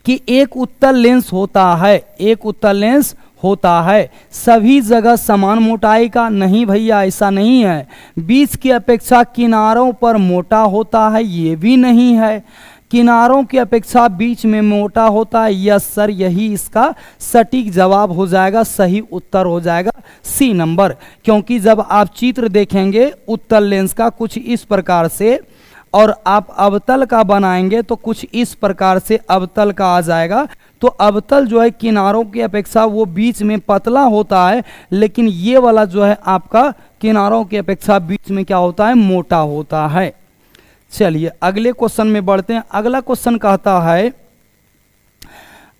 कि एक उत्तल लेंस होता है, एक उत्तल लेंस होता है सभी जगह समान मोटाई का? नहीं भैया, ऐसा नहीं है। बीच की अपेक्षा किनारों पर मोटा होता है? ये भी नहीं है। किनारों की अपेक्षा बीच में मोटा होता है? यस सर, यही इसका सटीक जवाब हो जाएगा, सही उत्तर हो जाएगा सी नंबर। क्योंकि जब आप चित्र देखेंगे उत्तल लेंस का कुछ इस प्रकार से और आप अवतल का बनाएंगे तो कुछ इस प्रकार से अवतल का आ जाएगा, तो अवतल जो है किनारों की अपेक्षा वो बीच में पतला होता है, लेकिन ये वाला जो है आपका किनारों की अपेक्षा बीच में क्या होता है, मोटा होता है। चलिए अगले क्वेश्चन में बढ़ते हैं। अगला क्वेश्चन कहता है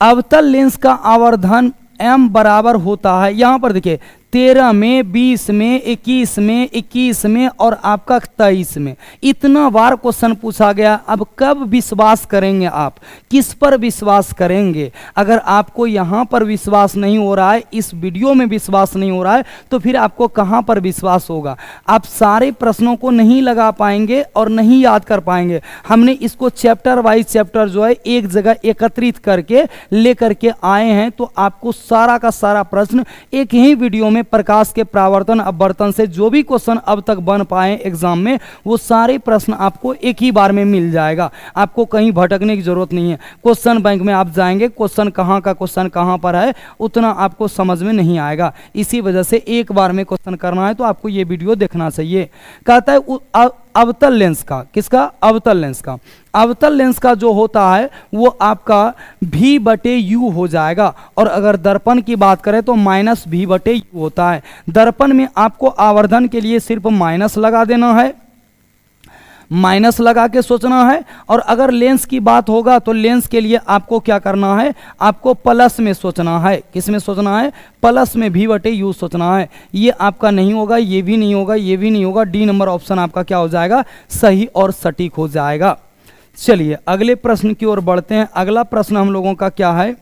अवतल लेंस का आवर्धन m बराबर होता है, यहां पर देखिए 13 में, 20 में, 21 में, 21 में और आपका 23 में। इतना बार क्वेश्चन पूछा गया। अब कब विश्वास करेंगे आप, किस पर विश्वास करेंगे? अगर आपको यहाँ पर विश्वास नहीं हो रहा है, इस वीडियो में विश्वास नहीं हो रहा है, तो फिर आपको कहाँ पर विश्वास होगा? आप सारे प्रश्नों को नहीं लगा पाएंगे और नहीं याद कर पाएंगे। हमने इसको चैप्टर वाइज चैप्टर जो है एक जगह एकत्रित करके लेकर के आए हैं, तो आपको सारा का सारा प्रश्न एक ही वीडियो में प्रकाश के परावर्तन अपवर्तन से जो भी क्वेश्चन अब तक बन पाए एग्जाम में, वो सारे प्रश्न आपको एक ही बार में मिल जाएगा। आपको कहीं भटकने की जरूरत नहीं है। क्वेश्चन बैंक में आप जाएंगे, क्वेश्चन कहाँ का क्वेश्चन कहाँ पर है उतना आपको समझ में नहीं आएगा। इसी वजह से एक बार में क्वेश्चन करना है तो आपको ये वीडियो देखना चाहिए। कहता है अवतल लेंस का, किसका? अवतल लेंस का। अवतल लेंस का जो होता है वो आपका V/U हो जाएगा, और अगर दर्पण की बात करें तो -V/U होता है। दर्पण में आपको आवर्धन के लिए सिर्फ माइनस लगा देना है, माइनस लगा के सोचना है। और अगर लेंस की बात होगा तो लेंस के लिए आपको क्या करना है, आपको प्लस में सोचना है। किस में सोचना है? प्लस में V/U सोचना है। ये आपका नहीं होगा, ये भी नहीं होगा, ये भी नहीं होगा। डी नंबर ऑप्शन आपका क्या हो जाएगा, सही और सटीक हो जाएगा। चलिए अगले प्रश्न की ओर बढ़ते हैं। अगला प्रश्न हम लोगों का क्या है,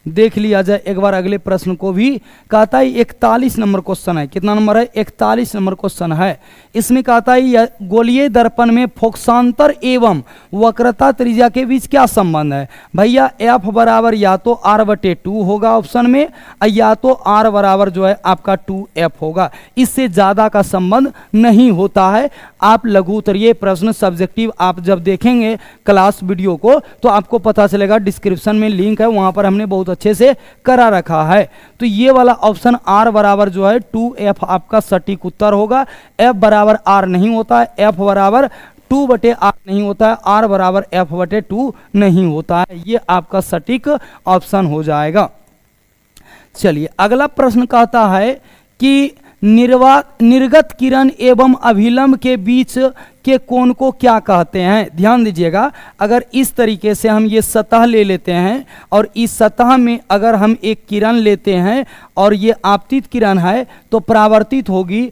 देख लिया जाए एक बार अगले प्रश्न को भी। कहता है 41 नंबर क्वेश्चन है। कितना नंबर है? 41 नंबर क्वेश्श्चन है। इसमें कहता है गोलीय दर्पण में फोकसांतर एवं वक्रता त्रिज्या के बीच क्या संबंध है? भैया F बराबर या तो R/2 होगा ऑप्शन में, या तो R बराबर जो है आपका 2F होगा। इससे ज्यादा का संबंध नहीं होता है। आप लघु उत्तरीय प्रश्न सब्जेक्टिव आप जब देखेंगे क्लास वीडियो को तो आपको पता चलेगा, डिस्क्रिप्शन में लिंक है, वहां पर हमने बहुत अच्छे से करा रखा है। तो ये वाला ऑप्शन R बराबर जो है 2F आपका सटीक उत्तर होगा। F बराबर R नहीं होता है, F बराबर 2/R नहीं होता है, R बराबर F/2 नहीं होता है। ये आपका सटीक ऑप्शन हो जाएगा। चलिए अगला प्रश्न कहता है कि निर्गत किरण एवं अभिलंब के बीच के कोण को क्या कहते हैं? ध्यान दीजिएगा, अगर इस तरीके से हम ये सतह ले लेते हैं और इस सतह में अगर हम एक किरण लेते हैं और ये आपतित किरण है तो परावर्तित होगी।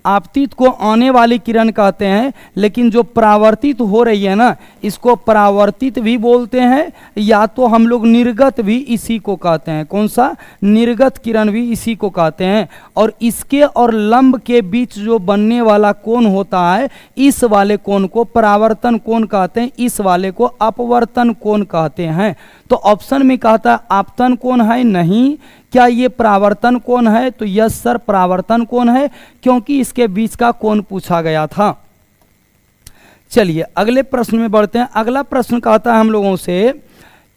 आपतित को आने वाली किरण कहते हैं, लेकिन जो परावर्तित हो रही है ना, इसको परावर्तित भी बोलते हैं, या तो हम लोग निर्गत भी इसी को कहते हैं। कौन सा? निर्गत किरण भी इसी को कहते हैं। और इसके और लंब के बीच जो बनने वाला कोण होता है, इस वाले कोण को परावर्तन कोण कहते हैं, इस वाले को अपवर्तन कोण कहते हैं। तो ऑप्शन में कहता है आपतन कोण है, नहीं। क्या ये परावर्तन कोण है? तो यस सर, परावर्तन कोण है, क्योंकि इसके बीच का कोण पूछा गया था। चलिए अगले प्रश्न में बढ़ते हैं। अगला प्रश्न कहता है हम लोगों से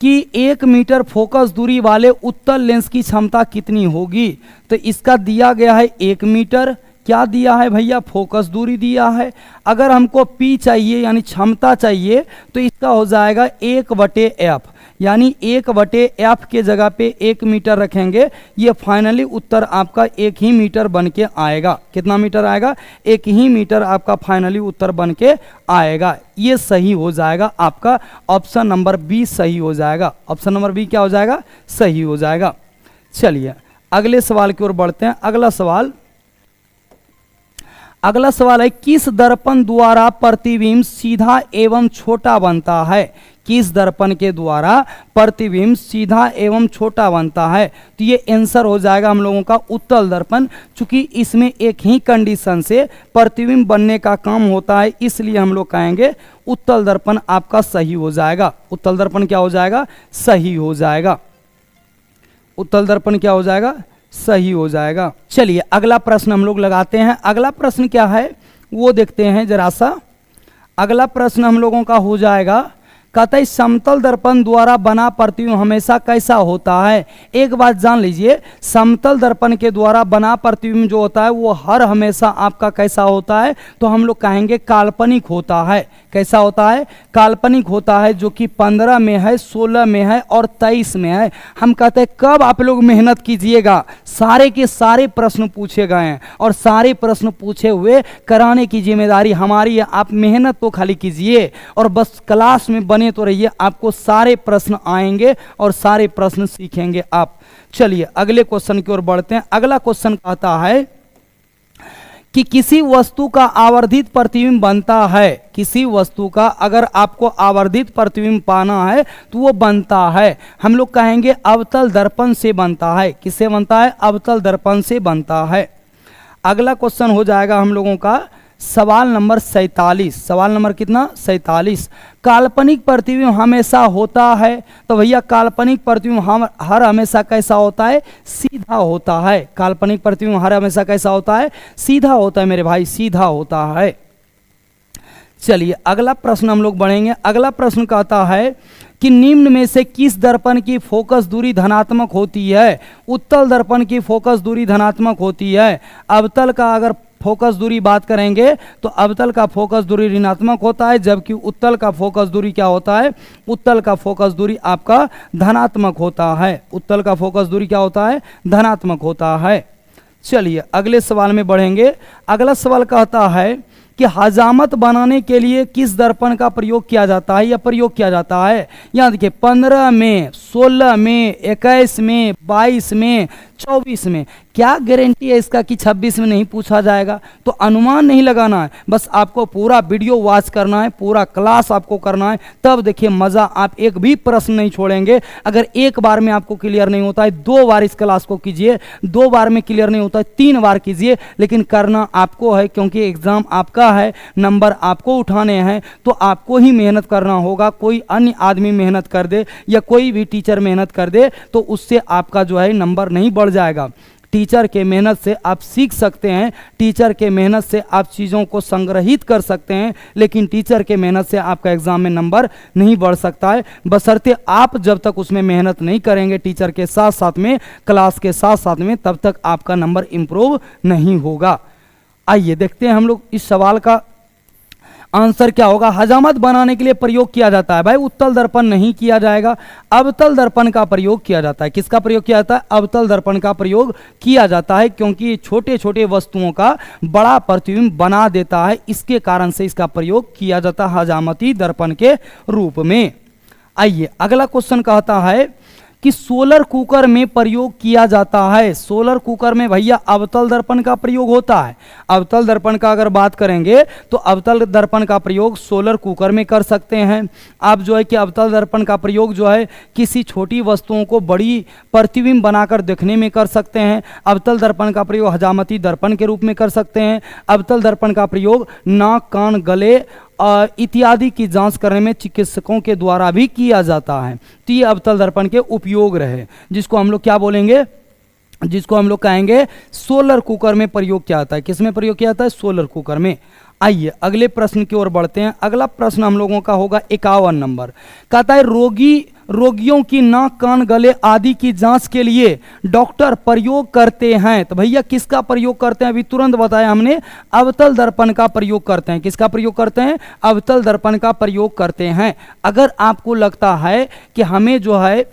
कि 1 मीटर फोकस दूरी वाले उत्तल लेंस की क्षमता कितनी होगी? तो इसका दिया गया है 1 मीटर। क्या दिया है भैया? फोकस दूरी दिया है। अगर हमको P चाहिए यानी क्षमता चाहिए तो इसका हो जाएगा 1/F, यानी 1/F के जगह पे 1 मीटर रखेंगे। ये फाइनली उत्तर आपका 1 ही मीटर बन के आएगा। कितना मीटर आएगा? 1 ही मीटर आपका फाइनली उत्तर बन के आएगा। ये सही हो जाएगा, आपका ऑप्शन नंबर बी सही हो जाएगा। ऑप्शन नंबर बी क्या हो जाएगा? सही हो जाएगा। चलिए अगले सवाल की ओर बढ़ते हैं। अगला सवाल है किस दर्पण द्वारा प्रतिबिंब सीधा एवं छोटा बनता है? किस दर्पण के द्वारा प्रतिबिंब सीधा एवं छोटा बनता है? तो ये आंसर हो जाएगा हम लोगों का उत्तल दर्पण। चूंकि इसमें एक ही कंडीशन से प्रतिबिंब बनने का काम होता है, इसलिए हम लोग कहेंगे उत्तल दर्पण आपका सही हो जाएगा। उत्तल दर्पण क्या हो जाएगा? सही हो जाएगा। उत्तल दर्पण क्या हो जाएगा? सही हो जाएगा। चलिए अगला प्रश्न हम लोग लगाते हैं। अगला प्रश्न क्या है वो देखते हैं जरा सा। अगला प्रश्न हम लोगों का हो जाएगा, कहता है समतल दर्पण द्वारा बना प्रतिबिंब हमेशा कैसा होता है। एक बात जान लीजिए, समतल दर्पण के द्वारा बना प्रतिबिंब जो होता है वो हर हमेशा आपका कैसा होता है, तो हम लोग कहेंगे काल्पनिक होता है। कैसा होता है? काल्पनिक होता है, जो कि 15 में है, 16 में है और 23 में है। हम कहते हैं कब आप लोग मेहनत कीजिएगा, सारे के सारे प्रश्न पूछे गए हैं और सारे प्रश्न पूछे हुए कराने की जिम्मेदारी हमारी है। आप मेहनत तो खाली कीजिए और बस क्लास में बने तो रहिए, आपको सारे प्रश्न आएंगे और सारे प्रश्न सीखेंगे आप। चलिए अगले क्वेश्चन की ओर बढ़ते हैं। अगला क्वेश्चन कहता है कि किसी वस्तु का आवर्धित प्रतिबिंब बनता है। किसी वस्तु का अगर आपको आवर्धित प्रतिबिंब पाना है तो वो बनता है, हम लोग कहेंगे अवतल दर्पण से बनता है। किससे बनता है? अवतल दर्पण से बनता है। अगला क्वेश्चन हो जाएगा हम लोगों का सवाल नंबर 47। सवाल नंबर कितना? 47। काल्पनिक प्रतिबिंब हमेशा होता है, तो भैया काल्पनिक प्रतिबिंब हम हर हमेशा कैसा होता है? सीधा होता है। काल्पनिक प्रतिबिंब हर हमेशा कैसा होता है? सीधा होता है मेरे भाई, सीधा होता है। चलिए अगला प्रश्न हम लोग बढ़ेंगे। अगला प्रश्न कहता है कि निम्न में से किस दर्पण की फोकस दूरी धनात्मक होती है? उत्तल दर्पण की फोकस दूरी धनात्मक होती है। अवतल का अगर फोकस दूरी बात करेंगे तो अवतल का फोकस दूरी ऋणात्मक होता है, जबकि उत्तल का फोकस दूरी क्या होता है? उत्तल का फोकस दूरी आपका धनात्मक होता है। उत्तल का फोकस दूरी क्या होता है? धनात्मक होता है। चलिए अगले सवाल में बढ़ेंगे। अगला सवाल कहता है कि हजामत बनाने के लिए किस दर्पण का प्रयोग किया जाता है या प्रयोग किया जाता है? यहाँ देखिए 15 में, 16 में, 21 में, 22 में, 24 में। क्या गारंटी है इसका कि 26 में नहीं पूछा जाएगा? तो अनुमान नहीं लगाना है, बस आपको पूरा वीडियो वॉच करना है, पूरा क्लास आपको करना है, तब देखिए मज़ा। आप एक भी प्रश्न नहीं छोड़ेंगे। अगर एक बार में आपको क्लियर नहीं होता है, 2 बार इस क्लास को कीजिए। 2 बार में क्लियर नहीं होता है, 3 बार कीजिए, लेकिन करना आपको है, क्योंकि एग्ज़ाम आपका है, नंबर आपको उठाने हैं, तो आपको ही मेहनत करना होगा। कोई अन्य आदमी मेहनत कर दे या कोई भी टीचर मेहनत कर दे तो उससे आपका जो है नंबर नहीं बढ़ जाएगा। टीचर के मेहनत से आप सीख सकते हैं, टीचर के मेहनत से आप चीज़ों को संग्रहित कर सकते हैं, लेकिन टीचर के मेहनत से आपका एग्जाम में नंबर नहीं बढ़ सकता है, बशर्ते आप जब तक उसमें मेहनत नहीं करेंगे टीचर के साथ साथ में, क्लास के साथ साथ में, तब तक आपका नंबर इम्प्रूव नहीं होगा। आइए देखते हैं हम लोग इस सवाल का आंसर क्या होगा। हजामत बनाने के लिए प्रयोग किया जाता है, भाई उत्तल दर्पण नहीं किया जाएगा, अवतल दर्पण का प्रयोग किया जाता है। किसका प्रयोग किया जाता है? अवतल दर्पण का प्रयोग किया जाता है, क्योंकि छोटे छोटे वस्तुओं का बड़ा प्रतिबिंब बना देता है, इसके कारण से इसका प्रयोग किया जाता है हजामती दर्पण के रूप में। आइए अगला क्वेश्चन कहता है कि सोलर कुकर में प्रयोग किया जाता है। सोलर कुकर में भैया अवतल दर्पण का प्रयोग होता है। अवतल दर्पण का अगर बात करेंगे तो अवतल दर्पण का प्रयोग सोलर कुकर में कर सकते हैं। आप जो है कि अवतल दर्पण का प्रयोग जो है किसी छोटी वस्तुओं को बड़ी प्रतिबिंब बनाकर देखने में कर सकते हैं। अवतल दर्पण का प्रयोग हजामती दर्पण के रूप में कर सकते हैं। अवतल दर्पण का प्रयोग नाक, कान, गले इत्यादि की जांच करने में चिकित्सकों के द्वारा भी किया जाता है। तो ये अवतल दर्पण के उपयोग रहे, जिसको हम लोग क्या बोलेंगे? जिसको हम लोग कहेंगे सोलर कुकर में प्रयोग किया जाता है। किस में प्रयोग किया जाता है? सोलर कुकर में। आइए अगले प्रश्न की ओर बढ़ते हैं। अगला प्रश्न हम लोगों का होगा 51 नंबर। कहता है रोगियों की नाक, कान, गले आदि की जांच के लिए डॉक्टर प्रयोग करते हैं। तो भैया किसका प्रयोग करते हैं? अभी तुरंत बताया हमने, अवतल दर्पण का प्रयोग करते हैं। किसका प्रयोग करते हैं? अवतल दर्पण का प्रयोग करते हैं। अगर आपको लगता है कि हमें जो है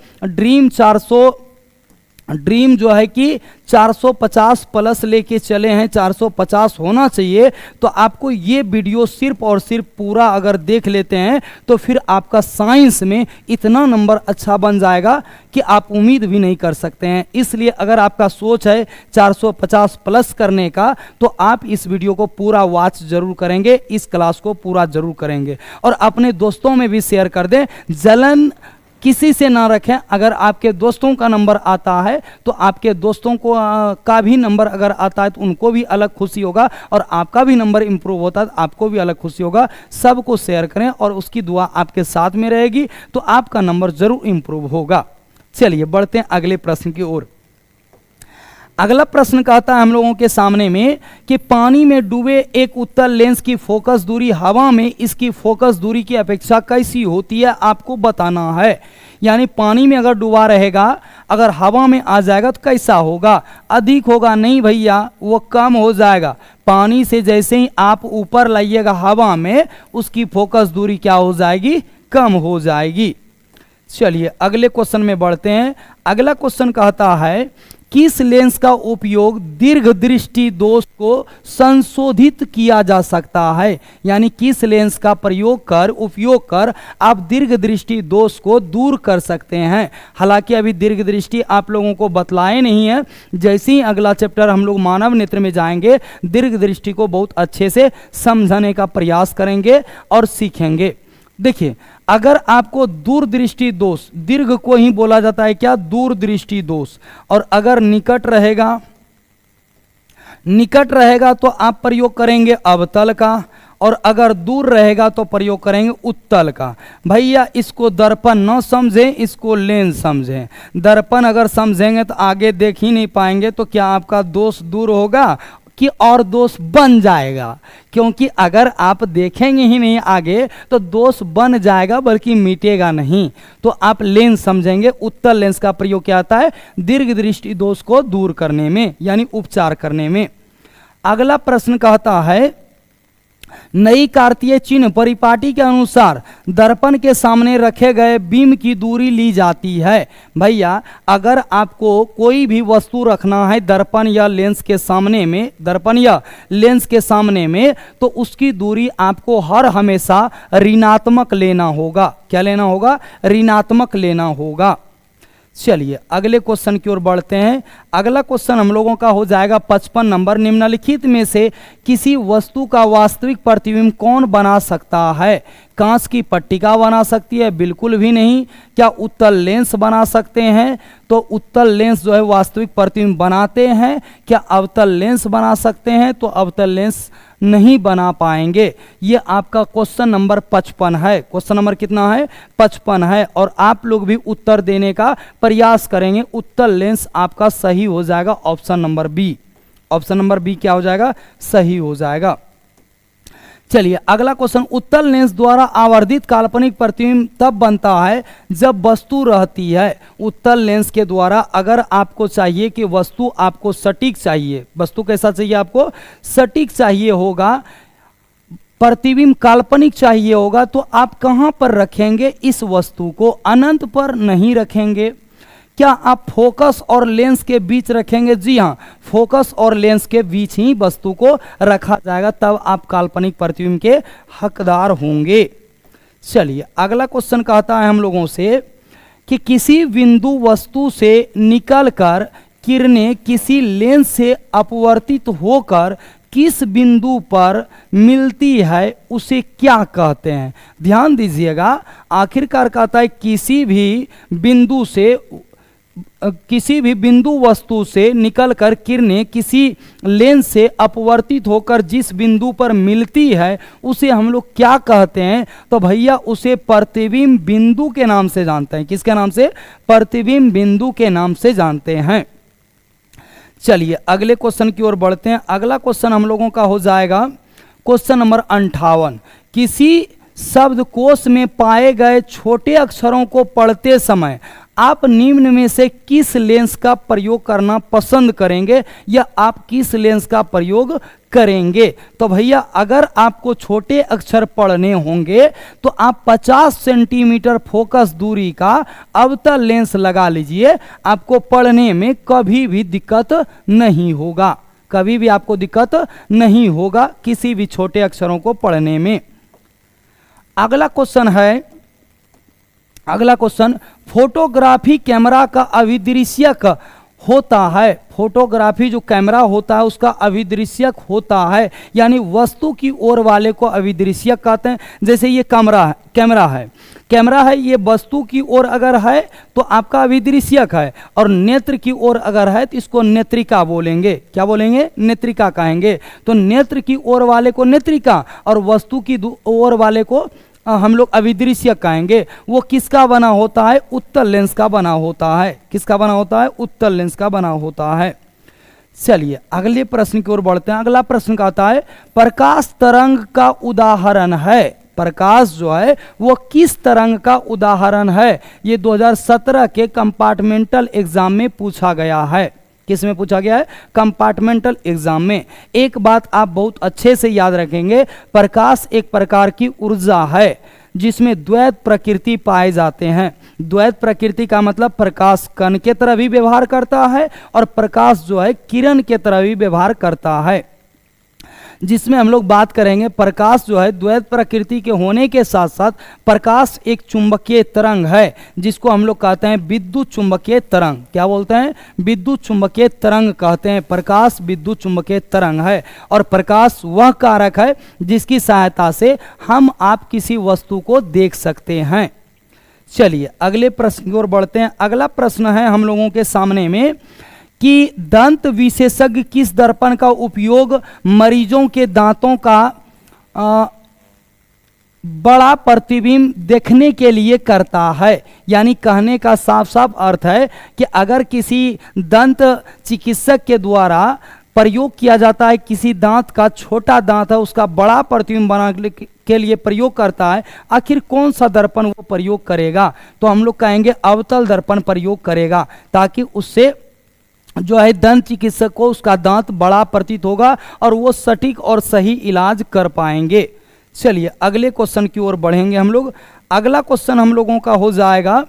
ड्रीम जो है कि 450 प्लस लेके चले हैं, 450 होना चाहिए, तो आपको ये वीडियो सिर्फ और सिर्फ पूरा अगर देख लेते हैं तो फिर आपका साइंस में इतना नंबर अच्छा बन जाएगा कि आप उम्मीद भी नहीं कर सकते हैं। इसलिए अगर आपका सोच है 450 प्लस करने का, तो आप इस वीडियो को पूरा वॉच जरूर करेंगे, इस क्लास को पूरा जरूर करेंगे और अपने दोस्तों में भी शेयर कर दें। जलन किसी से ना रखें। अगर आपके दोस्तों का नंबर आता है तो आपके दोस्तों को का भी नंबर अगर आता है तो उनको भी अलग खुशी होगा, और आपका भी नंबर इंप्रूव होता है तो आपको भी अलग खुशी होगा। सबको शेयर करें और उसकी दुआ आपके साथ में रहेगी, तो आपका नंबर जरूर इंप्रूव होगा। चलिए बढ़ते हैं अगले प्रश्न की ओर। अगला प्रश्न कहता है हम लोगों के सामने में कि पानी में डूबे एक उत्तल लेंस की फोकस दूरी हवा में इसकी फोकस दूरी की अपेक्षा कैसी होती है, आपको बताना है। यानी पानी में अगर डूबा रहेगा, अगर हवा में आ जाएगा तो कैसा होगा, अधिक होगा? नहीं भैया, वो कम हो जाएगा। पानी से जैसे ही आप ऊपर लाइएगा हवा में, उसकी फोकस दूरी क्या हो जाएगी, कम हो जाएगी। चलिए अगले क्वेश्चन में बढ़ते हैं। अगला क्वेश्चन कहता है किस लेंस का उपयोग दीर्घ दृष्टि दोष को संशोधित किया जा सकता है। यानी किस लेंस का उपयोग कर आप दीर्घ दृष्टि दोष को दूर कर सकते हैं। हालांकि अभी दीर्घ दृष्टि आप लोगों को बतलाए नहीं है, जैसे ही अगला चैप्टर हम लोग मानव नेत्र में जाएंगे दीर्घ दृष्टि को बहुत अच्छे से समझने का प्रयास करेंगे और सीखेंगे। देखिए, अगर आपको दूरदृष्टि दोष, दीर्घ को ही बोला जाता है क्या, दूरदृष्टि दोष, और अगर निकट रहेगा तो आप प्रयोग करेंगे अवतल का, और अगर दूर रहेगा तो प्रयोग करेंगे उत्तल का। भैया इसको दर्पण न समझें, इसको लेंस समझें। दर्पण अगर समझेंगे तो आगे देख ही नहीं पाएंगे, तो क्या आपका दोष दूर होगा कि और दोष बन जाएगा? क्योंकि अगर आप देखेंगे ही नहीं आगे तो दोष बन जाएगा, बल्कि मिटेगा नहीं। तो आप लेंस समझेंगे। उत्तल लेंस का प्रयोग क्या आता है, दीर्घ दृष्टि दोष को दूर करने में, यानी उपचार करने में। अगला प्रश्न कहता है नई कार्तीय चिन्ह परिपाटी के अनुसार दर्पण के सामने रखे गए बीम की दूरी ली जाती है। भैया अगर आपको कोई भी वस्तु रखना है दर्पण या लेंस के सामने में, तो उसकी दूरी आपको हर हमेशा ऋणात्मक लेना होगा। क्या लेना होगा, ऋणात्मक लेना होगा। चलिए अगले क्वेश्चन की ओर बढ़ते हैं। अगला क्वेश्चन हम लोगों का हो जाएगा 55 नंबर। निम्नलिखित में से किसी वस्तु का वास्तविक प्रतिबिंब कौन बना सकता है? कांच की पट्टिका बना सकती है? बिल्कुल भी नहीं। क्या उत्तल लेंस बना सकते हैं? तो उत्तल लेंस जो है वास्तविक प्रतिबिंब बनाते हैं। क्या अवतल लेंस बना सकते हैं? तो अवतल लेंस नहीं बना पाएंगे। ये आपका क्वेश्चन नंबर 55 है। क्वेश्चन नंबर कितना है, 55 है। और आप लोग भी उत्तर देने का प्रयास करेंगे। उत्तल लेंस आपका सही हो जाएगा, option number B. Option number B क्या हो जाएगा, सही हो जाएगा। चलिए अगला क्वेश्चन, उत्तल लेंस द्वारा आवर्धित काल्पनिक प्रतिबिंब तब बनता है जब वस्तु रहती है। उत्तल लेंस के द्वारा अगर आपको चाहिए कि वस्तु आपको सटीक चाहिए, वस्तु कैसा चाहिए, आपको सटीक चाहिए होगा, प्रतिबिंब काल्पनिक चाहिए होगा, तो आप कहां पर रखेंगे इस वस्तु को? अनंत पर नहीं रखेंगे। क्या आप फोकस और लेंस के बीच रखेंगे? जी हाँ, फोकस और लेंस के बीच ही वस्तु को रखा जाएगा, तब आप काल्पनिक प्रतिबिंब के हकदार होंगे। चलिए अगला क्वेश्चन कहता है हम लोगों से कि किसी बिंदु वस्तु से निकलकर किरणें किसी लेंस से अपवर्तित होकर किस बिंदु पर मिलती है उसे क्या कहते हैं? ध्यान दीजिएगा, आखिरकार कहता है किसी भी बिंदु वस्तु से निकलकर किरणें किसी लेंस से अपवर्तित होकर जिस बिंदु पर मिलती है उसे हम लोग क्या कहते हैं? तो भैया उसे प्रतिबिंब बिंदु के नाम से जानते हैं। किसके नाम से? प्रतिबिंब बिंदु के नाम से जानते हैं। चलिए अगले क्वेश्चन की ओर बढ़ते हैं। अगला क्वेश्चन हम लोगों का हो जाएगा क्वेश्चन नंबर 58। किसी शब्दकोश में पाए गए छोटे अक्षरों को पढ़ते समय आप निम्न में से किस लेंस का प्रयोग करना पसंद करेंगे, या आप किस लेंस का प्रयोग करेंगे? तो भैया अगर आपको छोटे अक्षर पढ़ने होंगे तो आप 50 सेंटीमीटर फोकस दूरी का अवतल लेंस लगा लीजिए। आपको पढ़ने में कभी भी दिक्कत नहीं होगा, कभी भी आपको दिक्कत नहीं होगा किसी भी छोटे अक्षरों को पढ़ने में। अगला क्वेश्चन, फोटोग्राफी कैमरा का अभिदृश्यक होता है। फोटोग्राफी जो कैमरा होता है उसका अभिदृश्यक होता है, यानी वस्तु की ओर वाले को अभिदृश्यक कहते हैं। जैसे ये कैमरा है, ये वस्तु की ओर अगर है तो आपका अभिदृश्यक है, और नेत्र की ओर अगर है तो इसको नेत्रिका बोलेंगे। क्या बोलेंगे? नेत्रिका कहेंगे। तो नेत्र की ओर वाले को नेत्रिका और वस्तु की ओर वाले को हम लोग अभिदृश्यक कहेंगे। वो किसका बना होता है? उत्तल लेंस का बना होता है। किसका बना होता है? उत्तल लेंस का बना होता है। चलिए अगले प्रश्न की ओर बढ़ते हैं। अगला प्रश्न कहता है प्रकाश तरंग का उदाहरण है। प्रकाश जो है वो किस तरंग का उदाहरण है? ये 2017 के कंपार्टमेंटल एग्जाम में पूछा गया है। किस में पूछा गया है? कंपार्टमेंटल एग्जाम में। एक बात आप बहुत अच्छे से याद रखेंगे, प्रकाश एक प्रकार की ऊर्जा है जिसमें द्वैत प्रकृति पाए जाते हैं। द्वैत प्रकृति का मतलब प्रकाश कण के तरह भी व्यवहार करता है और प्रकाश जो है किरण के तरह भी व्यवहार करता है। जिसमें हम लोग बात करेंगे प्रकाश जो है द्वैत प्रकृति के होने के साथ साथ प्रकाश एक चुंबकीय तरंग है जिसको हम लोग कहते हैं विद्युत चुंबकीय तरंग। क्या बोलते हैं? विद्युत चुंबकीय तरंग कहते हैं। प्रकाश विद्युत चुंबकीय तरंग है और प्रकाश वह कारक है जिसकी सहायता से हम आप किसी वस्तु को देख सकते हैं। चलिए अगले प्रश्न की ओर बढ़ते हैं। अगला प्रश्न है हम लोगों के सामने में कि दंत विशेषज्ञ किस दर्पण का उपयोग मरीजों के दांतों का बड़ा प्रतिबिंब देखने के लिए करता है। यानी कहने का साफ साफ अर्थ है कि अगर किसी दंत चिकित्सक के द्वारा प्रयोग किया जाता है, किसी दांत का छोटा दांत है उसका बड़ा प्रतिबिंब बनाने के लिए प्रयोग करता है, आखिर कौन सा दर्पण वो प्रयोग करेगा? तो हम लोग कहेंगे अवतल दर्पण प्रयोग करेगा, ताकि उससे जो है दंत चिकित्सक को उसका दांत बड़ा प्रतीत होगा और वो सटीक और सही इलाज कर पाएंगे। चलिए अगले क्वेश्चन की ओर बढ़ेंगे हम लोग। अगला क्वेश्चन हम लोगों का हो जाएगा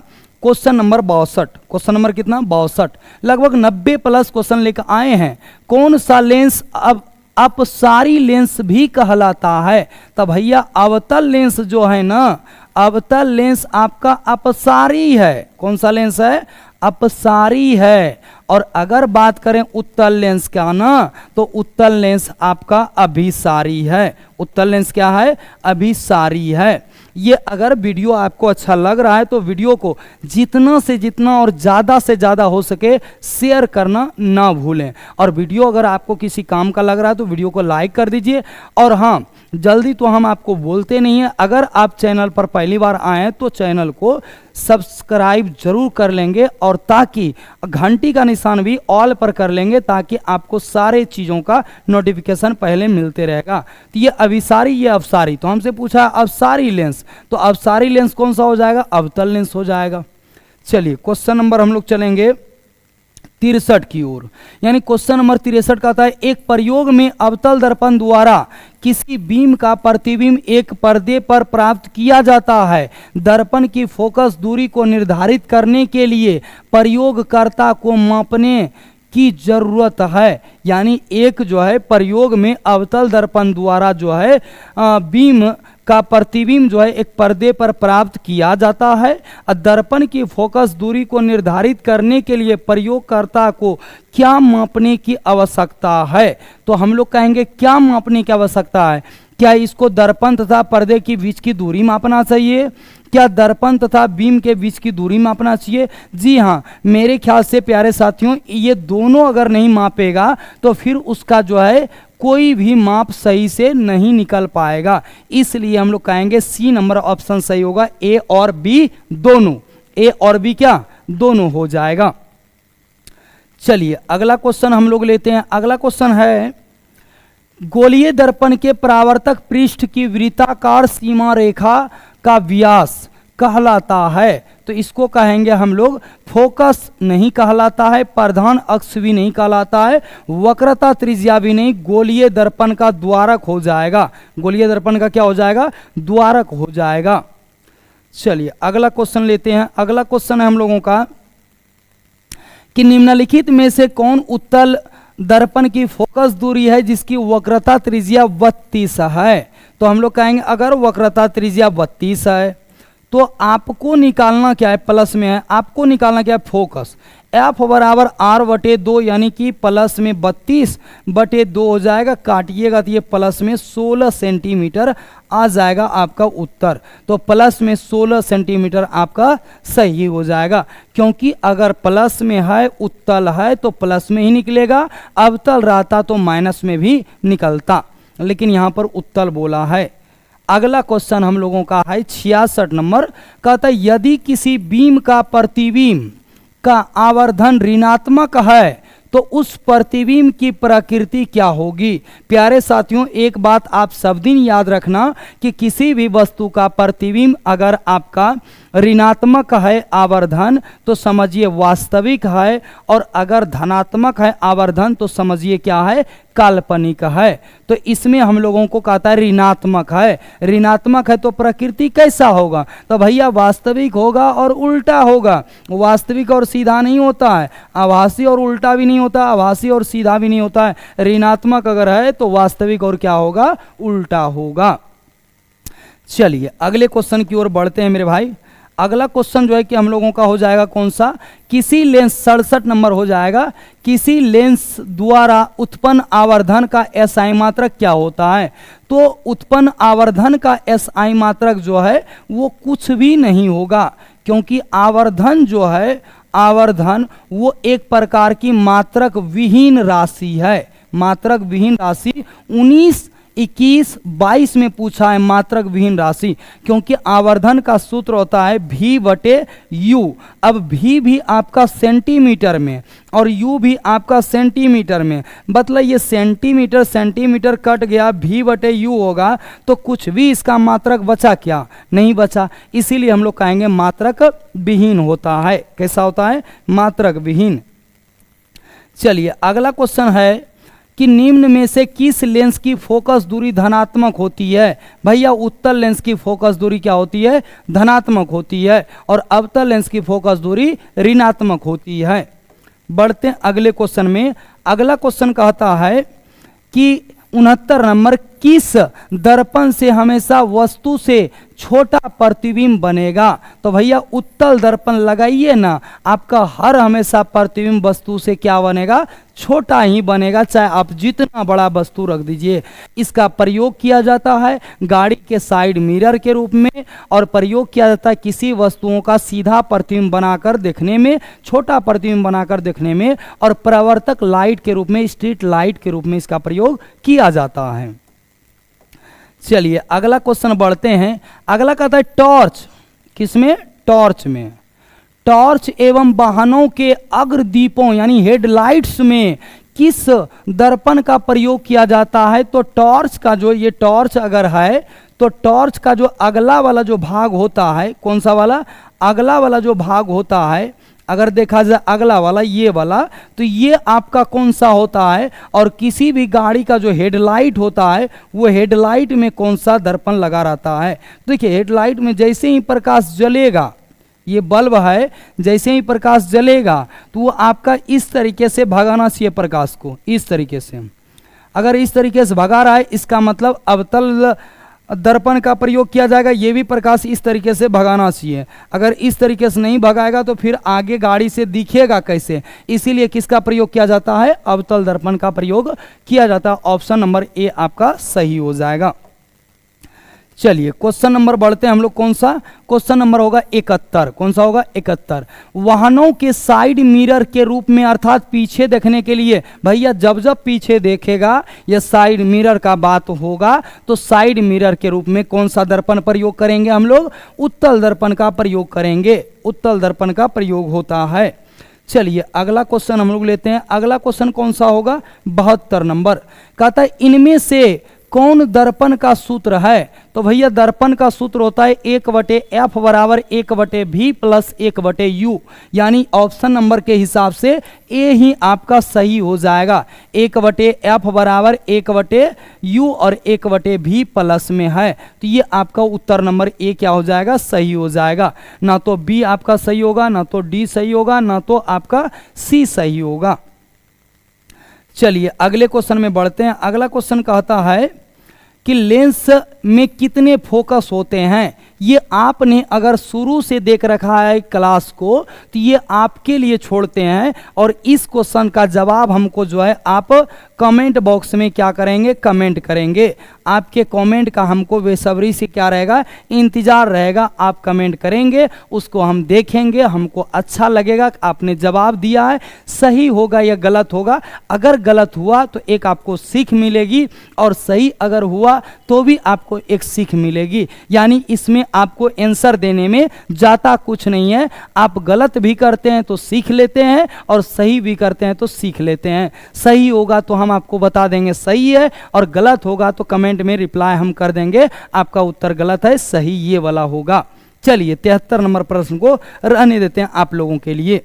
क्वेश्चन नंबर 62। क्वेश्चन नंबर कितना? 62। लगभग 90 प्लस क्वेश्चन लेकर आए हैं। कौन सा लेंस अब अपसारी लेंस भी कहलाता है? तो भैया अवतल लेंस जो है ना, अवतल लेंस आपका अपसारी है। कौन सा लेंस है? अपसारी है। और अगर बात करें उत्तल लेंस का ना, तो उत्तल लेंस आपका अभिसारी है। उत्तल लेंस क्या है? अभिसारी है। ये अगर वीडियो आपको अच्छा लग रहा है तो वीडियो को जितना से जितना और ज़्यादा से ज़्यादा हो सके शेयर करना ना भूलें। और वीडियो अगर आपको किसी काम का लग रहा है तो वीडियो को लाइक कर दीजिए। और हाँ, जल्दी तो हम आपको बोलते नहीं हैं, अगर आप चैनल पर पहली बार आए तो चैनल को सब्सक्राइब जरूर कर लेंगे और ताकि घंटी का निशान भी ऑल पर कर लेंगे, ताकि आपको सारे चीज़ों का नोटिफिकेशन पहले मिलते रहेगा। तो ये अभिसारी, ये अवसारी। तो हमसे पूछा अवसारी लेंस, तो अवसारी लेंस कौन सा हो जाएगा? अवतल लेंस हो जाएगा। चलिए क्वेश्चन नंबर हम लोग चलेंगे 63 की ओर। यानी क्वेश्चन नंबर 63 का था एक प्रयोग में अवतल दर्पण द्वारा किसी बीम का प्रतिबिंब एक पर्दे पर प्राप्त किया जाता है। दर्पण की फोकस दूरी को निर्धारित करने के लिए प्रयोगकर्ता को मापने की जरूरत है। यानी एक जो है प्रयोग में अवतल दर्पण द्वारा जो है बीम का प्रतिबिंब जो है एक पर्दे पर प्राप्त किया जाता है। दर्पण की फोकस दूरी को निर्धारित करने के लिए प्रयोगकर्ता को क्या मापने की आवश्यकता है? तो हम लोग कहेंगे क्या मापने की आवश्यकता है? क्या इसको दर्पण तथा पर्दे के बीच की दूरी मापना चाहिए? क्या दर्पण तथा बीम के बीच की दूरी मापना चाहिए? जी हाँ, मेरे ख्याल से प्यारे साथियों ये दोनों अगर नहीं मापेगा तो फिर उसका जो है कोई भी माप सही से नहीं निकल पाएगा। इसलिए हम लोग कहेंगे सी नंबर ऑप्शन सही होगा। ए और बी दोनों, ए और बी क्या? दोनों हो जाएगा। चलिए अगला क्वेश्चन हम लोग लेते हैं। अगला क्वेश्चन है गोलीय दर्पण के परावर्तक पृष्ठ की वृत्ताकार सीमा रेखा का व्यास कहलाता है। तो इसको कहेंगे हम लोग फोकस नहीं कहलाता है, प्रधान अक्ष भी नहीं कहलाता है, वक्रता त्रिज्या भी नहीं, गोलीय दर्पण का द्वारक हो जाएगा। गोलीय दर्पण का क्या हो जाएगा? द्वारक हो जाएगा। चलिए अगला क्वेश्चन लेते हैं। अगला क्वेश्चन है हम लोगों का कि निम्नलिखित में से कौन उत्तल दर्पण की फोकस दूरी है जिसकी वक्रता त्रिज्या 32 है? तो हम लोग कहेंगे अगर वक्रता त्रिज्या 32 है तो आपको निकालना क्या है? प्लस में है, आपको निकालना क्या है? फोकस। एफ बराबर R/2 यानी कि प्लस में 32/2 हो जाएगा। काटिएगा तो ये प्लस में 16 सेंटीमीटर आ जाएगा आपका उत्तर। तो प्लस में 16 सेंटीमीटर आपका सही हो जाएगा, क्योंकि अगर प्लस में है उत्तल है तो प्लस में ही निकलेगा, अवतल रहता तो माइनस में भी निकलता, लेकिन यहाँ पर उत्तल बोला है। अगला क्वेश्चन हम लोगों का है 66 नंबर। कहता है यदि किसी बीम का प्रतिबिंब का आवर्धन ऋणात्मक है तो उस प्रतिबिंब की प्रकृति क्या होगी। प्यारे साथियों, एक बात आप सब दिन याद रखना कि किसी भी वस्तु का प्रतिबिंब अगर आपका ऋणात्मक है आवर्धन तो समझिए वास्तविक है, और अगर धनात्मक है आवर्धन तो समझिए क्या है, काल्पनिक है। तो इसमें हम लोगों को कहता है ऋणात्मक है। ऋणात्मक है तो प्रकृति कैसा होगा, तो भैया वास्तविक होगा और उल्टा होगा। वास्तविक और सीधा नहीं होता है, आभासी और उल्टा भी नहीं होता, आभासी और सीधा भी नहीं होता है। ऋणात्मक अगर है तो वास्तविक और क्या होगा, उल्टा होगा। चलिए अगले क्वेश्चन की ओर बढ़ते हैं मेरे भाई। अगला क्वेश्चन जो है कि हम लोगों का हो जाएगा कौन सा, किसी लेंस, 67 नंबर हो जाएगा, किसी लेंस द्वारा उत्पन्न आवर्धन का एसआई मात्रक क्या होता है। तो उत्पन्न आवर्धन का एसआई मात्रक जो है वो कुछ भी नहीं होगा, क्योंकि आवर्धन जो है, आवर्धन वो एक प्रकार की मात्रक विहीन राशि है। मात्रक विहीन राशि 19, 21, 22 में पूछा है मात्रक विहीन राशि, क्योंकि आवर्धन का सूत्र होता है V/U। अब V भी आपका सेंटीमीटर में और U भी आपका सेंटीमीटर में, मतलब ये सेंटीमीटर सेंटीमीटर कट गया, V/U होगा, तो कुछ भी इसका मात्रक बचा क्या, नहीं बचा। इसीलिए हम लोग कहेंगे मात्रक विहीन होता है। कैसा होता है, मात्रक विहीन। चलिए अगला क्वेश्चन है कि निम्न में से किस लेंस की फोकस दूरी धनात्मक होती है। भैया उत्तल लेंस की फोकस दूरी क्या होती है, धनात्मक होती है, और अवतल लेंस की फोकस दूरी ऋणात्मक होती है। बढ़ते हैं अगले क्वेश्चन में। अगला क्वेश्चन कहता है कि 69 नंबर, किस दर्पण से हमेशा वस्तु से छोटा प्रतिबिंब बनेगा। तो भैया उत्तल दर्पण लगाइए ना, आपका हर हमेशा प्रतिबिंब वस्तु से क्या बनेगा, छोटा ही बनेगा, चाहे आप जितना बड़ा वस्तु रख दीजिए। इसका प्रयोग किया जाता है गाड़ी के साइड मिरर के रूप में, और प्रयोग किया जाता है किसी वस्तुओं का सीधा प्रतिबिंब बनाकर देखने में, छोटा प्रतिबिंब बनाकर देखने में, और प्रवर्तक लाइट के रूप में, स्ट्रीट लाइट के रूप में इसका प्रयोग किया जाता है। चलिए अगला क्वेश्चन बढ़ते हैं। अगला कहता है टॉर्च, किसमें, टॉर्च में। टॉर्च एवं वाहनों के अग्रदीपों यानी हेडलाइट्स में किस दर्पण का प्रयोग किया जाता है। तो टॉर्च का जो, ये टॉर्च अगर है तो टॉर्च का जो अगला वाला जो भाग होता है, कौन सा वाला, अगला वाला जो भाग होता है, अगर देखा जाए अगला वाला, ये वाला, तो ये आपका कौन सा होता है। और किसी भी गाड़ी का जो हेडलाइट होता है वो हेडलाइट में कौन सा दर्पण लगा रहता है। देखिए हेडलाइट में जैसे ही प्रकाश जलेगा, ये बल्ब है, जैसे ही प्रकाश जलेगा तो वो आपका इस तरीके से भगाना चाहिए प्रकाश को, इस तरीके से। अगर इस तरीके से भगा रहा है इसका मतलब अवतल दर्पण का प्रयोग किया जाएगा, ये भी प्रकाश इस तरीके से भगाना चाहिए। अगर इस तरीके से नहीं भगाएगा तो फिर आगे गाड़ी से दिखेगा कैसे, इसीलिए किसका प्रयोग किया जाता है, अवतल दर्पण का प्रयोग किया जाता है। ऑप्शन नंबर ए आपका सही हो जाएगा। चलिए क्वेश्चन नंबर बढ़ते हैं हम लोग, कौन सा, क्वेश्चन नंबर होगा 71। कौन सा होगा, 71। वाहनों के साइड मिरर के रूप में, अर्थात पीछे देखने के लिए, भैया जब जब पीछे देखेगा या साइड मिरर का बात होगा तो साइड मिरर के रूप में कौन सा दर्पण प्रयोग करेंगे हम लोग, उत्तल दर्पण का प्रयोग करेंगे, उत्तल दर्पण का प्रयोग होता है। चलिए अगला क्वेश्चन हम लोग लेते हैं। अगला क्वेश्चन कौन सा होगा, 72 नंबर। कहता है इनमें से कौन दर्पण का सूत्र है। तो भैया दर्पण का सूत्र होता है 1/f बराबर 1/v प्लस 1/u, यानी ऑप्शन नंबर के हिसाब से ए ही आपका सही हो जाएगा। 1/f बराबर 1/u और 1/v प्लस में है, तो ये आपका उत्तर नंबर ए क्या हो जाएगा, सही हो जाएगा। ना तो बी आपका सही होगा, ना तो डी सही होगा, ना तो आपका सी सही होगा। चलिए अगले क्वेश्चन में बढ़ते हैं। अगला क्वेश्चन कहता है कि लेंस में कितने फोकस होते हैं। ये आपने अगर शुरू से देख रखा है क्लास को तो ये आपके लिए छोड़ते हैं, और इस क्वेश्चन का जवाब हमको जो है आप कमेंट बॉक्स में क्या करेंगे, कमेंट करेंगे। आपके कमेंट का हमको बेसब्री से क्या रहेगा, इंतजार रहेगा। आप कमेंट करेंगे, उसको हम देखेंगे, हमको अच्छा लगेगा कि आपने जवाब दिया है, सही होगा या गलत होगा। अगर गलत हुआ तो एक आपको सीख मिलेगी, और सही अगर हुआ तो भी आपको एक सीख मिलेगी। यानी इसमें आपको आंसर देने में जाता कुछ नहीं है। आप गलत भी करते हैं तो सीख लेते हैं और सही भी करते हैं तो सीख लेते हैं। सही होगा तो हम आपको बता देंगे सही है, और गलत होगा तो कमेंट में रिप्लाई हम कर देंगे आपका उत्तर गलत है, सही ये वाला होगा। चलिए 73 नंबर प्रश्न को रहने देते हैं आप लोगों के लिए।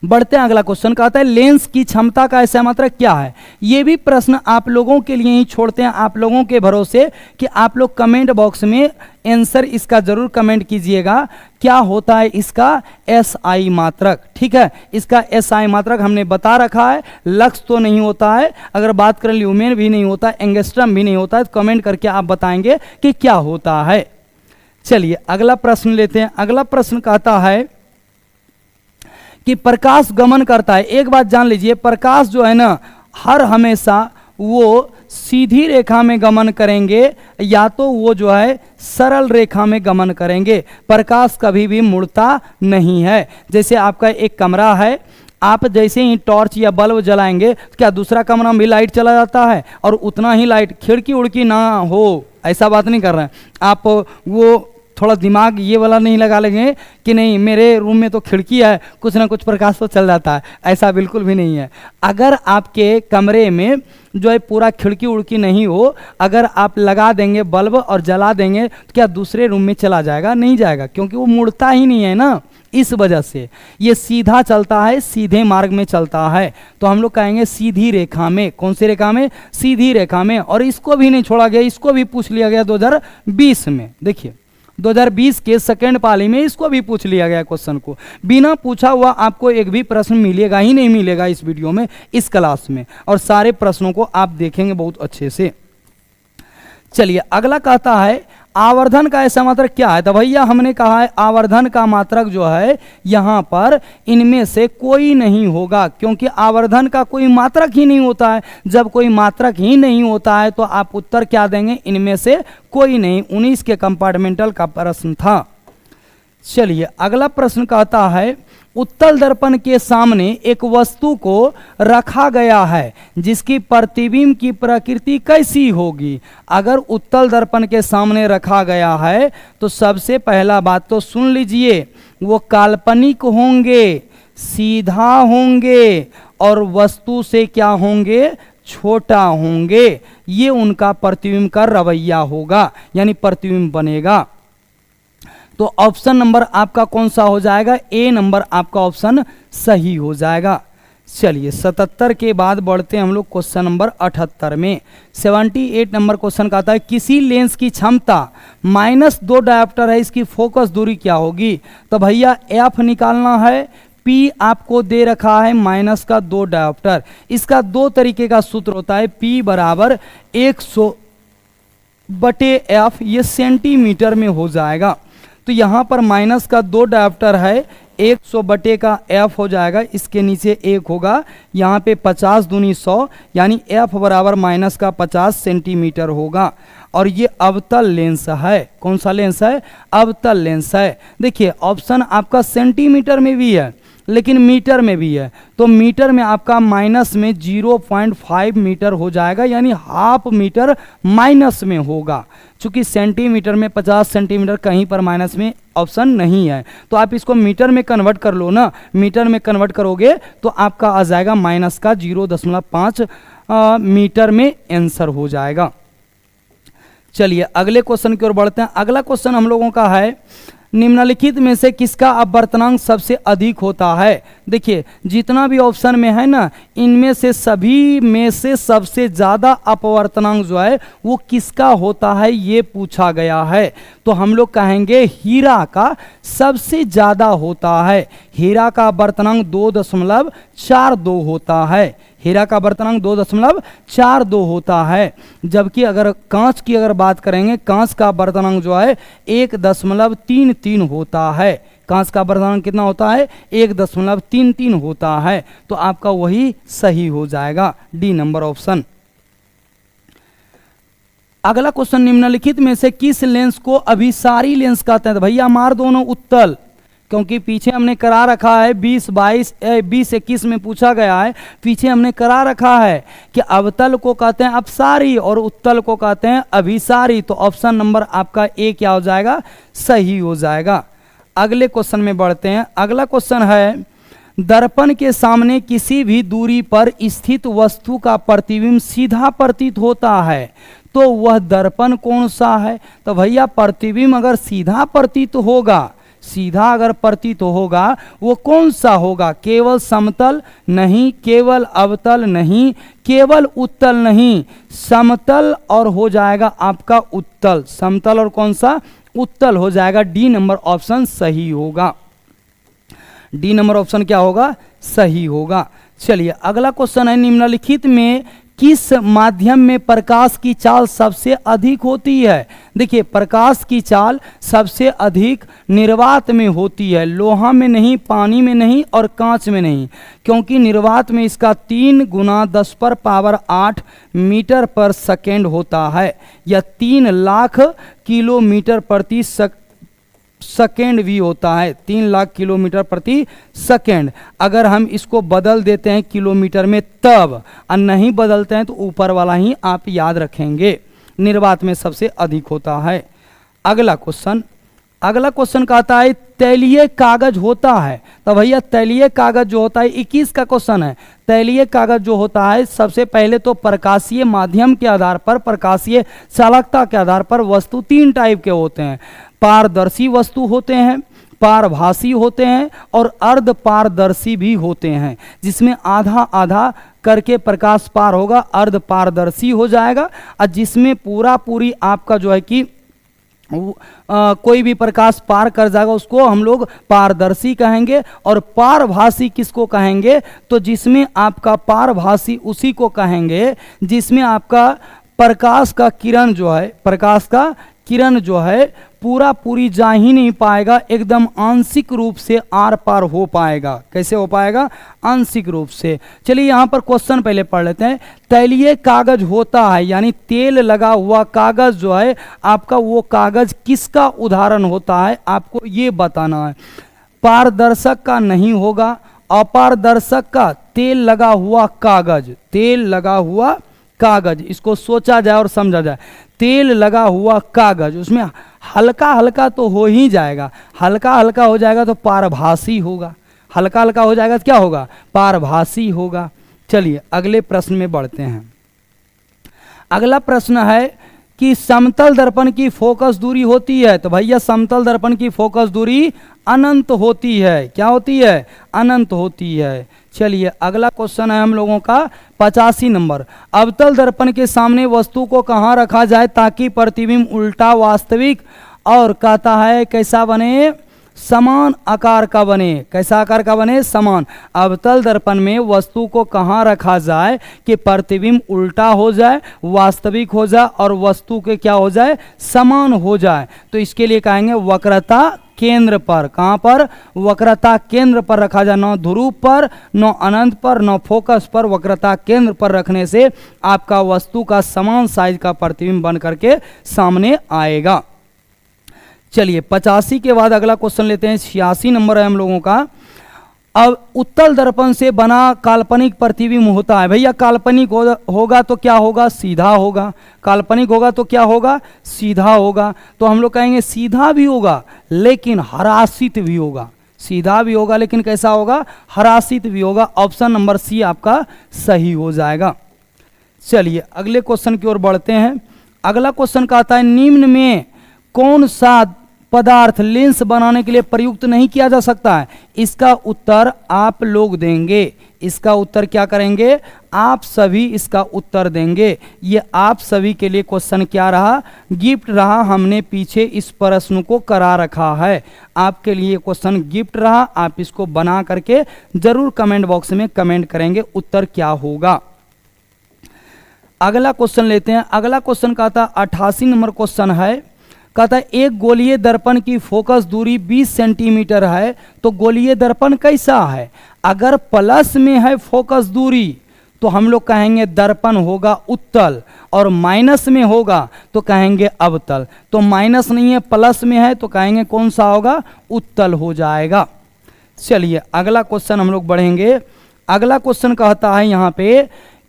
बढ़ते हैं, अगला क्वेश्चन कहता है लेंस की क्षमता का ऐसा मात्रक क्या है। ये भी प्रश्न आप लोगों के लिए ही छोड़ते हैं, आप लोगों के भरोसे कि आप लोग कमेंट बॉक्स में आंसर इसका जरूर कमेंट कीजिएगा। क्या होता है इसका एसआई मात्रक, ठीक है। इसका एसआई मात्रक हमने बता रखा है। लक्स तो नहीं होता है, अगर बात करें ल्यूमेन भी नहीं होता, एंगस्ट्रम भी नहीं होता है, तो कमेंट करके आप बताएंगे कि क्या होता है। चलिए अगला प्रश्न लेते हैं। अगला प्रश्न कहता है कि प्रकाश गमन करता है। एक बात जान लीजिए, प्रकाश जो है ना हर हमेशा वो सीधी रेखा में गमन करेंगे या तो वो जो है सरल रेखा में गमन करेंगे। प्रकाश कभी भी मुड़ता नहीं है। जैसे आपका एक कमरा है, आप जैसे ही टॉर्च या बल्ब जलाएंगे तो क्या दूसरा कमरा में भी लाइट चला जाता है और उतना ही लाइट, खिड़की उड़की ना हो ऐसा बात नहीं कर रहे हैं आप। वो थोड़ा दिमाग ये वाला नहीं लगा लेंगे कि नहीं मेरे रूम में तो खिड़की है, कुछ ना कुछ प्रकाश तो चल जाता है, ऐसा बिल्कुल भी नहीं है। अगर आपके कमरे में जो है पूरा खिड़की उड़की नहीं हो, अगर आप लगा देंगे बल्ब और जला देंगे तो क्या दूसरे रूम में चला जाएगा? नहीं जाएगा, क्योंकि वो मुड़ता ही नहीं है ना। इस वजह से ये सीधा चलता है, सीधे मार्ग में चलता है। तो हम लोग कहेंगे सीधी रेखा में। कौन सी रेखा में? सीधी रेखा में। और इसको भी नहीं छोड़ा गया, इसको भी पूछ लिया गया 2020 में। देखिए 2020 के सेकेंड पाली में इसको भी पूछ लिया गया क्वेश्चन को। बिना पूछा हुआ आपको एक भी प्रश्न मिलेगा ही नहीं मिलेगा इस वीडियो में, इस क्लास में, और सारे प्रश्नों को आप देखेंगे बहुत अच्छे से। चलिए अगला कहता है आवर्धन का ऐसा मात्रक क्या है। तो भैया हमने कहा है आवर्धन का मात्रक जो है यहाँ पर इनमें से कोई नहीं होगा, क्योंकि आवर्धन का कोई मात्रक ही नहीं होता है। जब कोई मात्रक ही नहीं होता है तो आप उत्तर क्या देंगे? इनमें से कोई नहीं। 19 के कंपार्टमेंटल का प्रश्न था। चलिए अगला प्रश्न कहता है उत्तल दर्पण के सामने एक वस्तु को रखा गया है जिसकी प्रतिबिंब की प्रकृति कैसी होगी। अगर उत्तल दर्पण के सामने रखा गया है तो सबसे पहला बात तो सुन लीजिए, वो काल्पनिक होंगे, सीधा होंगे और वस्तु से क्या होंगे? छोटा होंगे। ये उनका प्रतिबिंब का रवैया होगा, यानी प्रतिबिंब बनेगा। तो ऑप्शन नंबर आपका कौन सा हो जाएगा? ए नंबर आपका ऑप्शन सही हो जाएगा। चलिए 77 के बाद बढ़ते हैं हम लोग क्वेश्चन नंबर 78 में। 78 नंबर क्वेश्चन का आता है किसी लेंस की क्षमता -2 डायोप्टर है, इसकी फोकस दूरी क्या होगी। तो भैया एफ निकालना है, पी आपको दे रखा है -2 डायोप्टर। इसका दो तरीके का सूत्र होता है, पी बराबर 100/f, ये सेंटीमीटर में हो जाएगा। तो यहाँ पर -2 डायोप्टर है, 100/f हो जाएगा, इसके नीचे 1 होगा, यहाँ पे 50 दूनी 100, यानी f बराबर -50 सेंटीमीटर होगा। और ये अवतल लेंस है। कौन सा लेंस है? अवतल लेंस है। देखिए ऑप्शन आपका सेंटीमीटर में भी है लेकिन मीटर में भी है, तो मीटर में आपका माइनस में 0.5 मीटर हो जाएगा, यानी हाफ मीटर माइनस में होगा। चूंकि सेंटीमीटर में 50 सेंटीमीटर कहीं पर माइनस में ऑप्शन नहीं है, तो आप इसको मीटर में कन्वर्ट कर लो ना। मीटर में कन्वर्ट करोगे तो आपका आ जाएगा -0.5 मीटर में आंसर हो जाएगा। चलिए अगले क्वेश्चन की ओर बढ़ते हैं। अगला क्वेश्चन हम लोगों का है निम्नलिखित में से किसका अपवर्तनांक सबसे अधिक होता है। देखिए जितना भी ऑप्शन में है ना, इनमें से सभी में से सबसे ज़्यादा अपवर्तनांक जो है वो किसका होता है ये पूछा गया है। तो हम लोग कहेंगे हीरा का सबसे ज़्यादा होता है। हीरा का अपवर्तनांक 2.42 होता है। हीरा का अपवर्तनांक 2.42 होता है। जबकि अगर कांच की अगर बात करेंगे, कांच का अपवर्तनांक जो है 1.33 होता है। कांच का अपवर्तनांक कितना होता है? 1.33 होता है। तो आपका वही सही हो जाएगा, डी नंबर ऑप्शन। अगला क्वेश्चन निम्नलिखित में से किस लेंस को अभिसारी लेंस कहते हैं। तो भैया मार दोनों उत्तल, क्योंकि पीछे हमने करा रखा है 20-21 में पूछा गया है, पीछे हमने करा रखा है कि अवतल को कहते हैं अपसारी और उत्तल को कहते हैं अभिसारी। तो ऑप्शन नंबर आपका ए क्या हो जाएगा, सही हो जाएगा। अगले क्वेश्चन में बढ़ते हैं। अगला क्वेश्चन है, दर्पण के सामने किसी भी दूरी पर स्थित वस्तु का प्रतिबिंब सीधा प्रतीत होता है तो वह दर्पण कौन सा है। तो भैया प्रतिबिंब अगर सीधा प्रतीत होगा, सीधा अगर प्रतीत होगा वो कौन सा होगा, केवल समतल नहीं, केवल अवतल नहीं, केवल उत्तल नहीं, समतल और हो जाएगा आपका उत्तल। समतल और कौन सा, उत्तल हो जाएगा। डी नंबर ऑप्शन सही होगा। डी नंबर ऑप्शन क्या होगा, सही होगा। चलिए अगला क्वेश्चन है, निम्नलिखित में किस माध्यम में प्रकाश की चाल सबसे अधिक होती है। देखिए प्रकाश की चाल सबसे अधिक निर्वात में होती है, लोहा में नहीं, पानी में नहीं और कांच में नहीं, क्योंकि निर्वात में इसका 3 गुना 10 पर पावर 8 मीटर पर सेकेंड होता है, या 3 लाख किलोमीटर प्रति सेकेंड भी होता है, 3 लाख किलोमीटर प्रति सेकेंड। अगर हम इसको बदल देते हैं किलोमीटर में तब, और नहीं बदलते हैं तो ऊपर वाला ही आप याद रखेंगे, निर्वात में सबसे अधिक होता है। अगला क्वेश्चन कहता है तैलीय कागज होता है। तो भैया तैलीय कागज जो होता है, 21 का क्वेश्चन है। तैलीय कागज जो होता है सबसे पहले तो प्रकाशीय माध्यम के आधार पर, प्रकाशीय चालकता के आधार पर वस्तु 3 टाइप के होते हैं। पारदर्शी वस्तु होते हैं, पारभासी होते हैं और अर्ध पारदर्शी भी होते हैं, जिसमें आधा आधा करके प्रकाश पार होगा अर्ध पारदर्शी हो जाएगा, और जिसमें पूरी आपका जो है कि कोई भी प्रकाश पार कर जाएगा उसको हम लोग पारदर्शी कहेंगे। और पारभासी किसको कहेंगे, तो जिसमें आपका पारभासी उसी को कहेंगे जिसमें आपका प्रकाश का किरण जो है, प्रकाश का किरण जो है पूरी जा ही नहीं पाएगा, एकदम आंशिक रूप से आर पार हो पाएगा। कैसे हो पाएगा, आंशिक रूप से। चलिए यहाँ पर क्वेश्चन पहले पढ़ लेते हैं। तैलीय कागज होता है यानी तेल लगा हुआ कागज जो है आपका, वो कागज किसका उदाहरण होता है, आपको ये बताना है। पारदर्शक का नहीं होगा, अपारदर्शक का तेल लगा हुआ कागज, तेल लगा हुआ कागज, इसको सोचा जाए और समझा जाए। तेल लगा हुआ कागज, उसमें हल्का हल्का तो हो ही जाएगा, हल्का हल्का हो जाएगा तो पारभासी होगा, हल्का हल्का हो जाएगा तो क्या होगा, पारभासी होगा। चलिए अगले प्रश्न में बढ़ते हैं। अगला प्रश्न है कि समतल दर्पण की फोकस दूरी होती है। तो भैया समतल दर्पण की फोकस दूरी अनंत होती है। क्या होती है, अनंत होती है। चलिए अगला क्वेश्चन है हम लोगों का 85 नंबर। अवतल दर्पण के सामने वस्तु को कहाँ रखा जाए ताकि प्रतिबिंब उल्टा वास्तविक और कहता है कैसा बने, समान आकार का बने। कैसा आकार का बने, समान। अवतल दर्पण में वस्तु को कहाँ रखा जाए कि प्रतिबिंब उल्टा हो जाए, वास्तविक हो जाए और वस्तु के क्या हो जाए, समान हो जाए। तो इसके लिए कहेंगे वक्रता केंद्र पर। कहाँ पर, वक्रता केंद्र पर रखा जाए, न ध्रुव पर, न अनंत पर, न फोकस पर, वक्रता केंद्र पर रखने से आपका वस्तु का समान साइज का प्रतिबिंब बन करके सामने आएगा। चलिए 85 के बाद अगला क्वेश्चन लेते हैं। 86 नंबर है हम लोगों का। अब उत्तल दर्पण से बना काल्पनिक प्रतिबिंब होता है। भैया काल्पनिक होगा तो क्या होगा, सीधा होगा। काल्पनिक होगा तो क्या होगा, सीधा होगा। तो हम लोग कहेंगे सीधा भी होगा लेकिन हरासित भी होगा। सीधा भी होगा लेकिन कैसा होगा, हरासित भी होगा। ऑप्शन नंबर सी आपका सही हो जाएगा। चलिए अगले क्वेश्चन की ओर बढ़ते हैं। अगला क्वेश्चन कहता है निम्न में कौन सा पदार्थ लेंस बनाने के लिए प्रयुक्त नहीं किया जा सकता है। इसका उत्तर आप लोग देंगे। इसका उत्तर क्या करेंगे, आप सभी इसका उत्तर देंगे। ये आप सभी के लिए क्वेश्चन क्या रहा, गिफ्ट रहा। हमने पीछे इस प्रश्न को करा रखा है, आपके लिए क्वेश्चन गिफ्ट रहा। आप इसको बना करके जरूर कमेंट बॉक्स में कमेंट करेंगे उत्तर क्या होगा। अगला क्वेश्चन लेते हैं। अगला क्वेश्चन कहता 88 नंबर क्वेश्चन है। कहता है एक गोलीय दर्पण की फोकस दूरी 20 सेंटीमीटर है तो गोलीय दर्पण कैसा है। अगर प्लस में है फोकस दूरी तो हम लोग कहेंगे दर्पण होगा उत्तल, और माइनस में होगा तो कहेंगे अवतल। तो माइनस नहीं है, प्लस में है, तो कहेंगे कौन सा होगा, उत्तल हो जाएगा। चलिए अगला क्वेश्चन हम लोग बढ़ेंगे। अगला क्वेश्चन कहता है यहाँ पे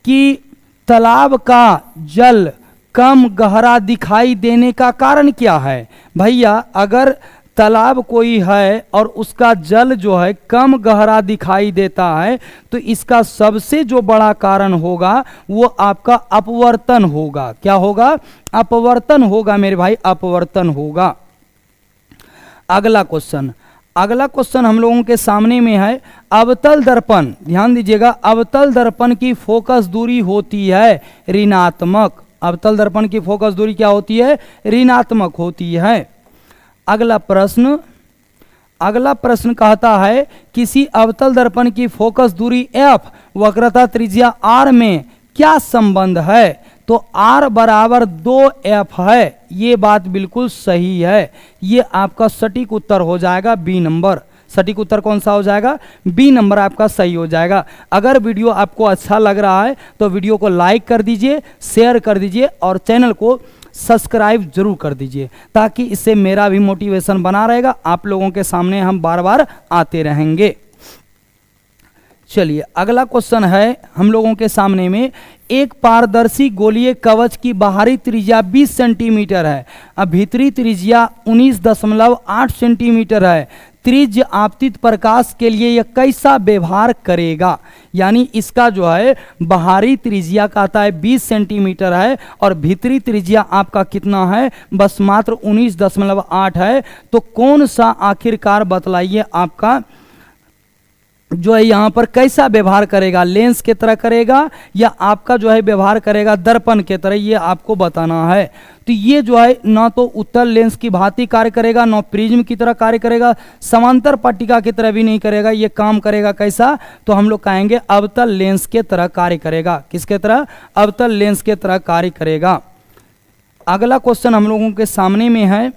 कि तालाब का जल कम गहरा दिखाई देने का कारण क्या है। भैया अगर तालाब कोई है और उसका जल जो है कम गहरा दिखाई देता है तो इसका सबसे जो बड़ा कारण होगा वो आपका अपवर्तन होगा। क्या होगा, अपवर्तन होगा मेरे भाई, अपवर्तन होगा। अगला क्वेश्चन हम लोगों के सामने में है अवतल दर्पण। ध्यान दीजिएगा, अवतल दर्पण की फोकस दूरी होती है ऋणात्मक। अवतल दर्पण की फोकस दूरी क्या होती है, ऋणात्मक होती है। अगला प्रश्न कहता है किसी अवतल दर्पण की फोकस दूरी f वक्रता त्रिज्या r में क्या संबंध है। तो r बराबर 2f है, ये बात बिल्कुल सही है। ये आपका सटीक उत्तर हो जाएगा बी नंबर। सटीक उत्तर कौन सा हो जाएगा, बी नंबर आपका सही हो जाएगा। अगर वीडियो आपको अच्छा लग रहा है तो वीडियो को लाइक कर दीजिए, शेयर कर दीजिए और चैनल को सब्सक्राइब जरूर कर दीजिए, ताकि इससे मेरा भी मोटिवेशन बना रहेगा। आप लोगों के सामने हम बार बार आते रहेंगे। चलिए अगला क्वेश्चन है हम लोगों के सामने में, एक पारदर्शी गोलीय कवच की बाहरी त्रिज्या 20 सेंटीमीटर है, अब भीतरी त्रिज्या 19.8 सेंटीमीटर है। त्रिज्य आपतित प्रकाश के लिए यह कैसा व्यवहार करेगा। यानी इसका जो है बाहरी त्रिज्या कहता है 20 सेंटीमीटर है और भीतरी त्रिज्या आपका कितना है, बस मात्र 19.8 है। तो कौन सा आखिरकार बतलाइए आपका जो है यहाँ पर कैसा व्यवहार करेगा, लेंस के तरह करेगा या आपका जो है व्यवहार करेगा दर्पण के तरह, ये आपको बताना है। तो ये जो है ना तो उत्तल लेंस की भांति कार्य करेगा, ना प्रिज्म की तरह कार्य करेगा, समांतर पट्टिका की तरह भी नहीं करेगा। ये काम करेगा कैसा, तो हम लोग कहेंगे अवतल लेंस के तरह कार्य करेगा। किसके तरह, अवतल लेंस के तरह कार्य करेगा। अगला क्वेश्चन हम लोगों के सामने में है,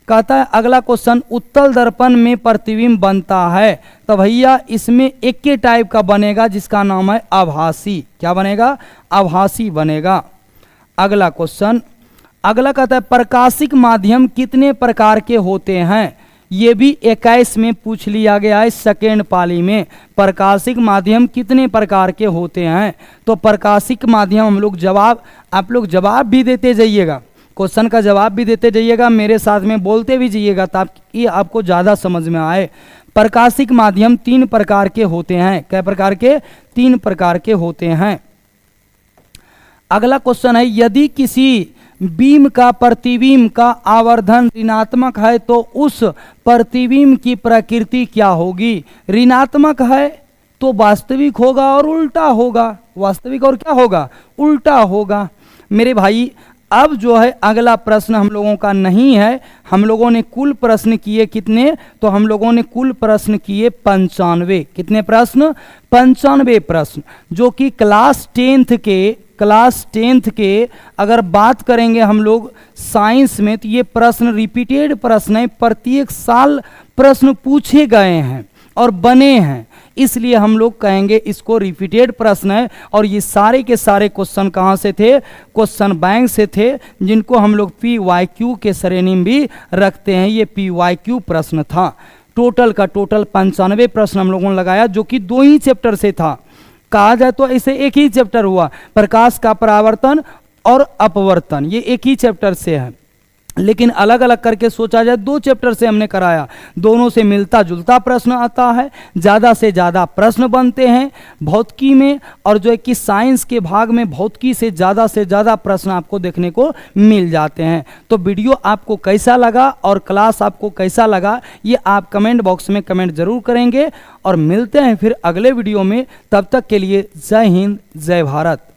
कहता है अगला क्वेश्चन, उत्तल दर्पण में प्रतिबिंब बनता है। तो भैया इसमें एक के टाइप का बनेगा जिसका नाम है आभासी। क्या बनेगा, आभासी बनेगा। अगला क्वेश्चन, अगला कहता है प्रकाशिक माध्यम कितने प्रकार के होते हैं। ये भी 21 में पूछ लिया गया है सेकेंड पाली में, प्रकाशिक माध्यम कितने प्रकार के होते हैं। तो प्रकाशिक माध्यम हम लोग जवाब, आप लोग जवाब भी देते जाइएगा, क्वेश्चन का जवाब भी देते जाइएगा, मेरे साथ में बोलते भी जाइएगा ताकि आपको ज़्यादा समझ में आए। प्रकाशिक माध्यम 3 प्रकार के होते हैं। कै प्रकार के, 3 प्रकार के होते हैं। अगला क्वेश्चन है, यदि किसी बीम का प्रतिबिंब का आवर्धन ऋणात्मक है तो उस प्रतिबिंब की प्रकृति क्या होगी। ऋणात्मक है तो वास्तविक होगा और उल्टा होगा, वास्तविक और क्या होगा, उल्टा होगा। मेरे भाई अब जो है अगला प्रश्न हम लोगों का नहीं है, हम लोगों ने कुल प्रश्न किए कितने, तो हम लोगों ने कुल प्रश्न किए 95। कितने प्रश्न, 95 प्रश्न, जो कि क्लास 10th के अगर बात करेंगे हम लोग साइंस में तो ये प्रश्न रिपीटेड प्रश्न है, प्रत्येक साल प्रश्न पूछे गए हैं और बने हैं, इसलिए हम लोग कहेंगे इसको रिपीटेड प्रश्न है। और ये सारे के सारे क्वेश्चन कहाँ से थे, क्वेश्चन बैंक से थे, जिनको हम लोग PYQ के श्रेणी में भी रखते हैं। ये PYQ प्रश्न था। टोटल का टोटल 95 प्रश्न हम लोगों ने लगाया, जो कि 2 ही चैप्टर से था। कहा जाए तो इसे एक ही चैप्टर हुआ, प्रकाश का परावर्तन और अपवर्तन, ये एक ही चैप्टर से है, लेकिन अलग अलग करके सोचा जाए 2 चैप्टर से हमने कराया। दोनों से मिलता जुलता प्रश्न आता है, ज़्यादा से ज़्यादा प्रश्न बनते हैं भौतिकी में, और जो है कि साइंस के भाग में भौतिकी से ज़्यादा प्रश्न आपको देखने को मिल जाते हैं। तो वीडियो आपको कैसा लगा और क्लास आपको कैसा लगा, ये आप कमेंट बॉक्स में कमेंट जरूर करेंगे। और मिलते हैं फिर अगले वीडियो में, तब तक के लिए जय हिंद, जय भारत।